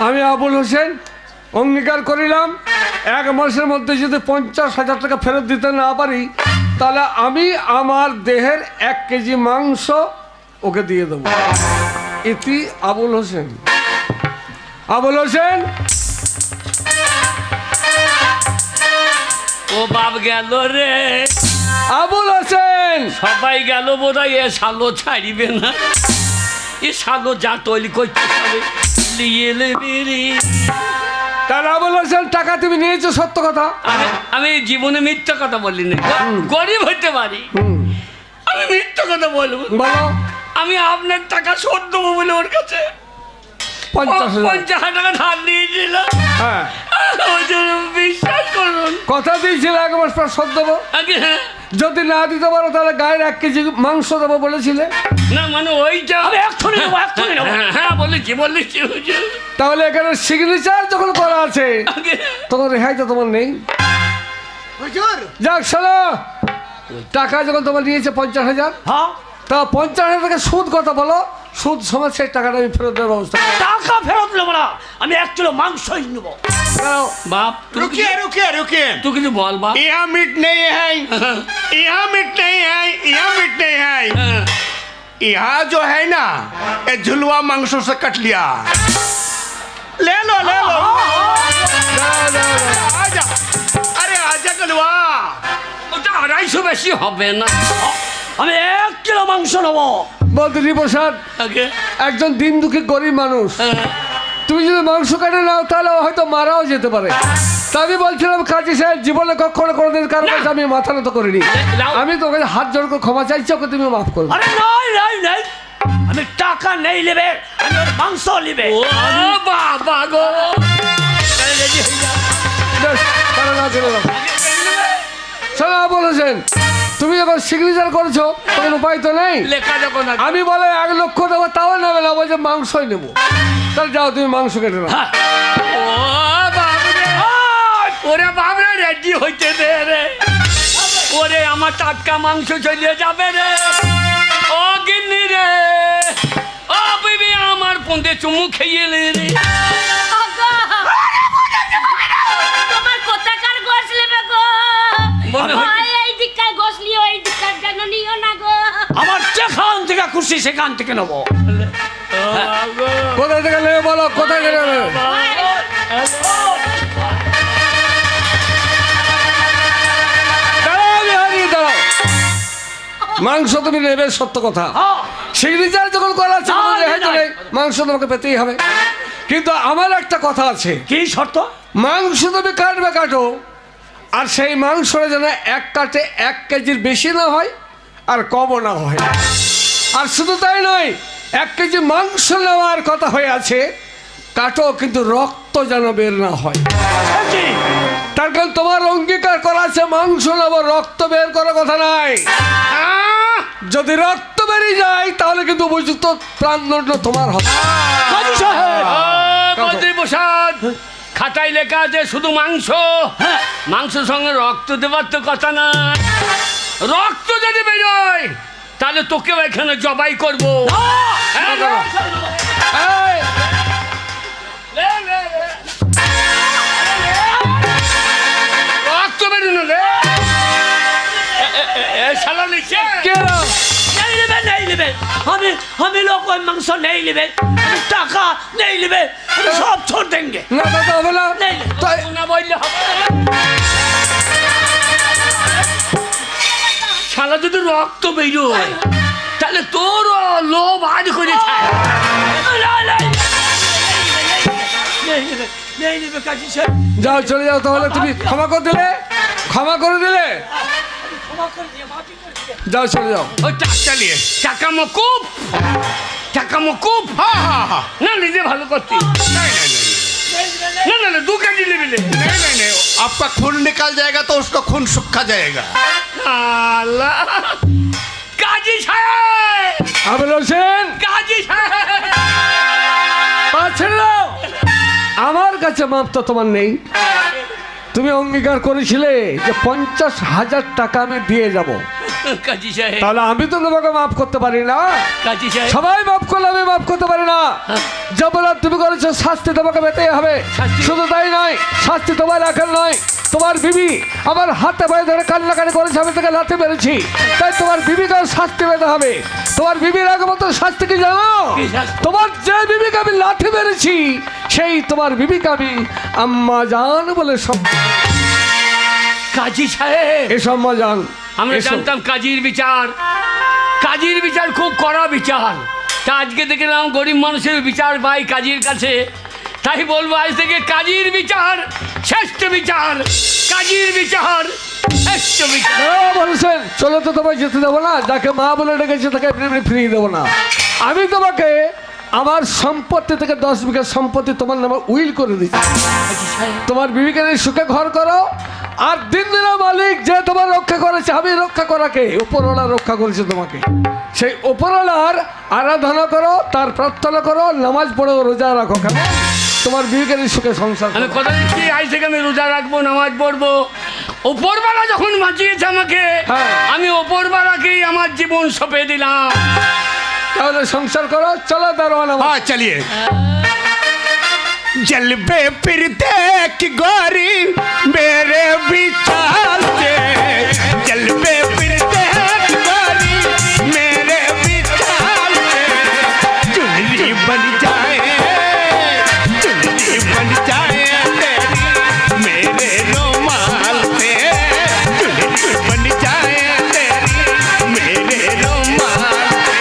আমি আবুল হোসেন অঙ্গীকার করিলাম 1 মাসের মধ্যে যদি 50,000 টাকা ফেরত দিতে না পারি তাহলে আমি আমার দেহের 1 কেজি মাংস ওকে দিয়ে দেবো। ইতি আবুল হোসেন। আবুল হোসেন, ও বাপ গেল রে আবুল হোসেন। সবাই গেল বোধহয় এ শালো ছাড়িবে না, এ শালো যা তৈরি করতে হবে লিয়ে নেবে রে। তাহলে আবুল হোসেন টাকা তুমি নিয়েছো সত্য কথা? আমি জীবনে মিথ্যা কথা বলি না, গরিব হতে পারি, আমি মিথ্যা কথা বলবো। বলো। আমি আপনার টাকা শোধ দেবো বলে ওর কাছে 50,000 টাকা ধার নিয়েছিলাম। হ্যাঁ, ওই জন্য বিশ্বাস করুন। কথা দিয়েছিল 1 মাস পর শোধ দেবো। আগে হ্যাঁ, যদি না দিতে পারো তাহলে গায়ের 1 কেজি মাংস দেবো বলেছিলে। না মানে ওইটা আমি এক্ষুনি নেবো, এক্ষুনি নেবো। হ্যাঁ বলেছি হুজুর। তাহলে এখানে সিগনেচার যখন করা আছে আগে তখন রেহাই তো তোমার নেই। যাক শোনো, টাকা যখন তোমার নিয়েছে 50,000, হ্যাঁ, তা 50,000 টাকা সুদ কথা বলো, সুদ সমাজ সেই টাকাটা আমি ফেরত দেওয়ার ব্যবস্থা করবো। টাকা ফেরত নেবো না, আমি 1 কিলো মাংসই নেবো। দাঁড়াও। বাপ रुकिए रुकिए रुकिए, তুই কিছু বল বাপ। यहाँ मीट नहीं है, यहाँ मीट नहीं है, यहाँ मीट नहीं है, হ্যাঁ। यहाँ जो है ना ये झुलवा मांसों से कट लिया। ले लो দাঁড়াও, দাঁড়াও। आजा, अरे आजा कलवा। ওটা 250 বেশি হবে না। আমি 1 কিলো মাংস নেবো। বলতে প্রসাদ আগে একজন দিন দুঃখী গরিব মানুষ, হ্যাঁ। তুমি যদি মাংস কেটে নাও তাহলে ও হয়তো মারাও যেতে পারে। তা আমি বলছিলাম কাজী সাহেব জীবনে কখনো কোনোদিন কারো কাছে আমি মাথা নত করিনি, আমি তোকে হাত জোড় করে ক্ষমা চাইছি, ওকে তুমি মাফ করবে। আরে নাই নাই নাই, আমি টাকা নেই নেবে, আমি ওর মাংস নেবে। ও বাবা গো, রেডি হয়ে যা। বেশ, তাহলে না চলে যাও। শোনো বলেছেন, তুমি যখন সিগনেচার করেছো তখন উপায় তো নেই। লেখা যখন আছে। আমি বলে 1 লক্ষ দেবো তাও নেবে না, বলছে মাংসই নেবো। তাহলে যাও তুমি মাংস কেটে নাও। ও বাবরে, ওরে বাবরে রেডি হইতে দে রে। ওরে আমার টাটকা মাংস চলে যাবে রে। ও গিন্নি রে, ও বিবি আমার পন্দে চুমু খেয়ে রে। ওগো, তোমার কোথাকার গোস নেবে গো? মনে হয়- ওই এই দিককার গোস নিও, এই দিককার যেন নিও না গো। আমার যেখান থেকে খুশি সেখান থেকে নেবো। কোথায় থেকে নেবে বলো, কোথায় থেকে নেবে? দাঁড়াও বিহারি, দাঁড়াও। মাংস তুমি নেবে সত্য কথা, হ্যাঁ, সিগনেচার যখন করা আছে না, কোনো রেহাই তো না। নেই, মাংস তোমাকে পেতেই হবে। কিন্তু আমার একটা কথা আছে, কি শর্ত? মাংস তুমি কাটবে কাটো, আর সেই মাংসটা যেন 1 কাটে 1 কেজির বেশি না হয় আর কমও না হয়। আর শুধু তাই নয়, 1 কেজি মাংস নেওয়ার কথা হয়ে আছে, কাটো কিন্তু রক্ত যেন বের না হয়। কি? তার কারণ তোমার অঙ্গীকার করা আছে মাংস নেবো, রক্ত বের করার কথা নাই। যদি রক্ত বেরিয়ে যায় তাহলে কিন্তু উপযুক্ত প্রাণদণ্ড তোমার হবে। কাজী সাহেব, মন্ত্রী প্রসাদ, খাতায় লেখা আছে শুধু মাংস। মাংসের সঙ্গে রক্ত দেবার তো কথা না। রক্ত যদি বেরোয় তাহলে তোকেও এখানে জবাই করবো। হ্যাঁ, এই, লে, লে, লে। রক্ত বেরোনো রে। এ শালা নিচে। কে এলো? নেই নেবে, নেই নেবে। আমি লোক ওই মাংস নেই নেবে, আমি টাকা নেই নেবে, আমি সব ছোড় দেंगे। না তা তো হবে না। নেই, নেই। তাই- না বললে হবে না। শালা যদি রক্ত বেরোয় তাহলে তোর লোভ আজ করে ছাড়। নেই নেবে কাজী সাহেব, যাও চলে যাও, তাহলে তুমি ক্ষমা করে দিলে, ক্ষমা করে দিলে, ক্ষমা করে দিয়ে, মাফি করে দিয়ে। যাও চলে যাও। ওই টাকা নিয়ে টাকা মকুব, টাকা মকুব। हाँ हाँ हाँ, না নিজে ভালো করতি। नहीं नहीं नहीं না না না 2 কেজি নেবে। नहीं नहीं नहीं, आपका खून निकल जाएगा तो उसका खून सूखा जाएगा। আল্লাহ, কাজী সাহেব, আবুল হোসেন, কাজী সাহেব। ছেড়ে দাও। আমার কাছে মাপ তো তোমার নেই। তুমি অঙ্গীকার করেছিলে যে 50,000 টাকা আমি দিয়ে যাব, কাজী সাহেব, তাহলে আমি তো তোমাকে মাফ করতে পারি না। কাজী সাহেব। সবাই মাফ করলে আমি মাফ করতে পারি না। জবরদস্তি তুমি করেছো, শাস্তি তোমাকে পেতেই হবে। শাস্তি? শুধু তাই নয়, শাস্তি তোমার একার নয়, তোমার বিবি আমার হাতে পায়ে ধরে কান্নাকাটি করেছে, আমি তাকে লাথি মেরেছি, তাই তোমার বিবিকেও শাস্তি পেতে হবে। তোমার বিবির একমাত্র শাস্তি কি জানো? কি শাস্তি? তোমার যে বিবিকে আমি লাথি মেরেছি সেই তোমার বিবিকে আমি আম্মা জান বলে সব। কাজী সাহেব, এসব আম্মা জান। আমরা এসো। জানতাম কাজীর বিচার খুব কড়া বিচার। তা আজকে দেখলাম গরিব মানুষের বিচার পাই কাজীর কাছে, তাই বলবো আজ থেকে কাজীর বিচার শ্রেষ্ঠ বিচার, কাজীর বিচার শ্রেষ্ঠ বিচার। বলছেন চলো তো তোমায় যেতে দেবো না, যাকে মা বলে ডেকেছে তাকে এমনি ফিরিয়ে দেবো না। আমি তোমাকে আমার সম্পত্তি থেকে 10 বিঘা সম্পত্তি তোমার নামে উইল করে দিচ্ছি। তোমার বিবিকে নিয়ে সুখে ঘর করো, আর দিন দিনের মালিক যে তোমার রক্ষা করেছে, আমি রক্ষা করাকে উপরওয়ালা রক্ষা করেছে তোমাকে, সেই উপরওয়ালার আরাধনা করো, তার প্রার্থনা করো, নামাজ পড়ো, রোজা রাখো, কেন তোমার বিবিকে নিয়ে সুখে সংসার আমি করো। কথা দিচ্ছি আজ থেকে আমি রোজা রাখবো, নামাজ পড়বো। ওপরবেলা যখন বাঁচিয়েছে আমাকে, হ্যাঁ। আমি ওপরবেলাকেই আমার জীবন সঁপে দিলাম। তাহলে সংসার করো, চলো দারোয়ান আমার। हाँ चलिए। जलबे फिरते की गोरी मेरे विचार से, जलबे फिरते की गोरी मेरे विचार से, चुनरी बन जाए तेरी मेरे रुमाल पे, चुनरी बन जाए तेरी मेरे रुमाल पे।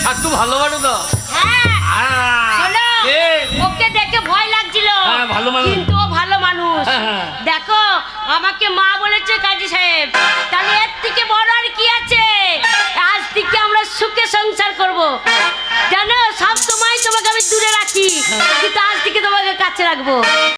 ছাত্র ভালোবাসো তো? শোনো, এ। ওকে দেখে ভয় লাগছিল, হ্যাঁ, ভালো মানুষ। কিন্তু ও ভালো মানুষ। হ্যাঁ। দেখো আমাকে মা বলেছে কাজী সাহেব, তাহলে এর থেকে বড় আর কি আছে? আজ থেকে আমরা সুখে সংসার করব। জানো সব সময় তোমাকে আমি দূরে রাখি, কিন্তু আজ থেকে তোমাকে কাছে রাখবো।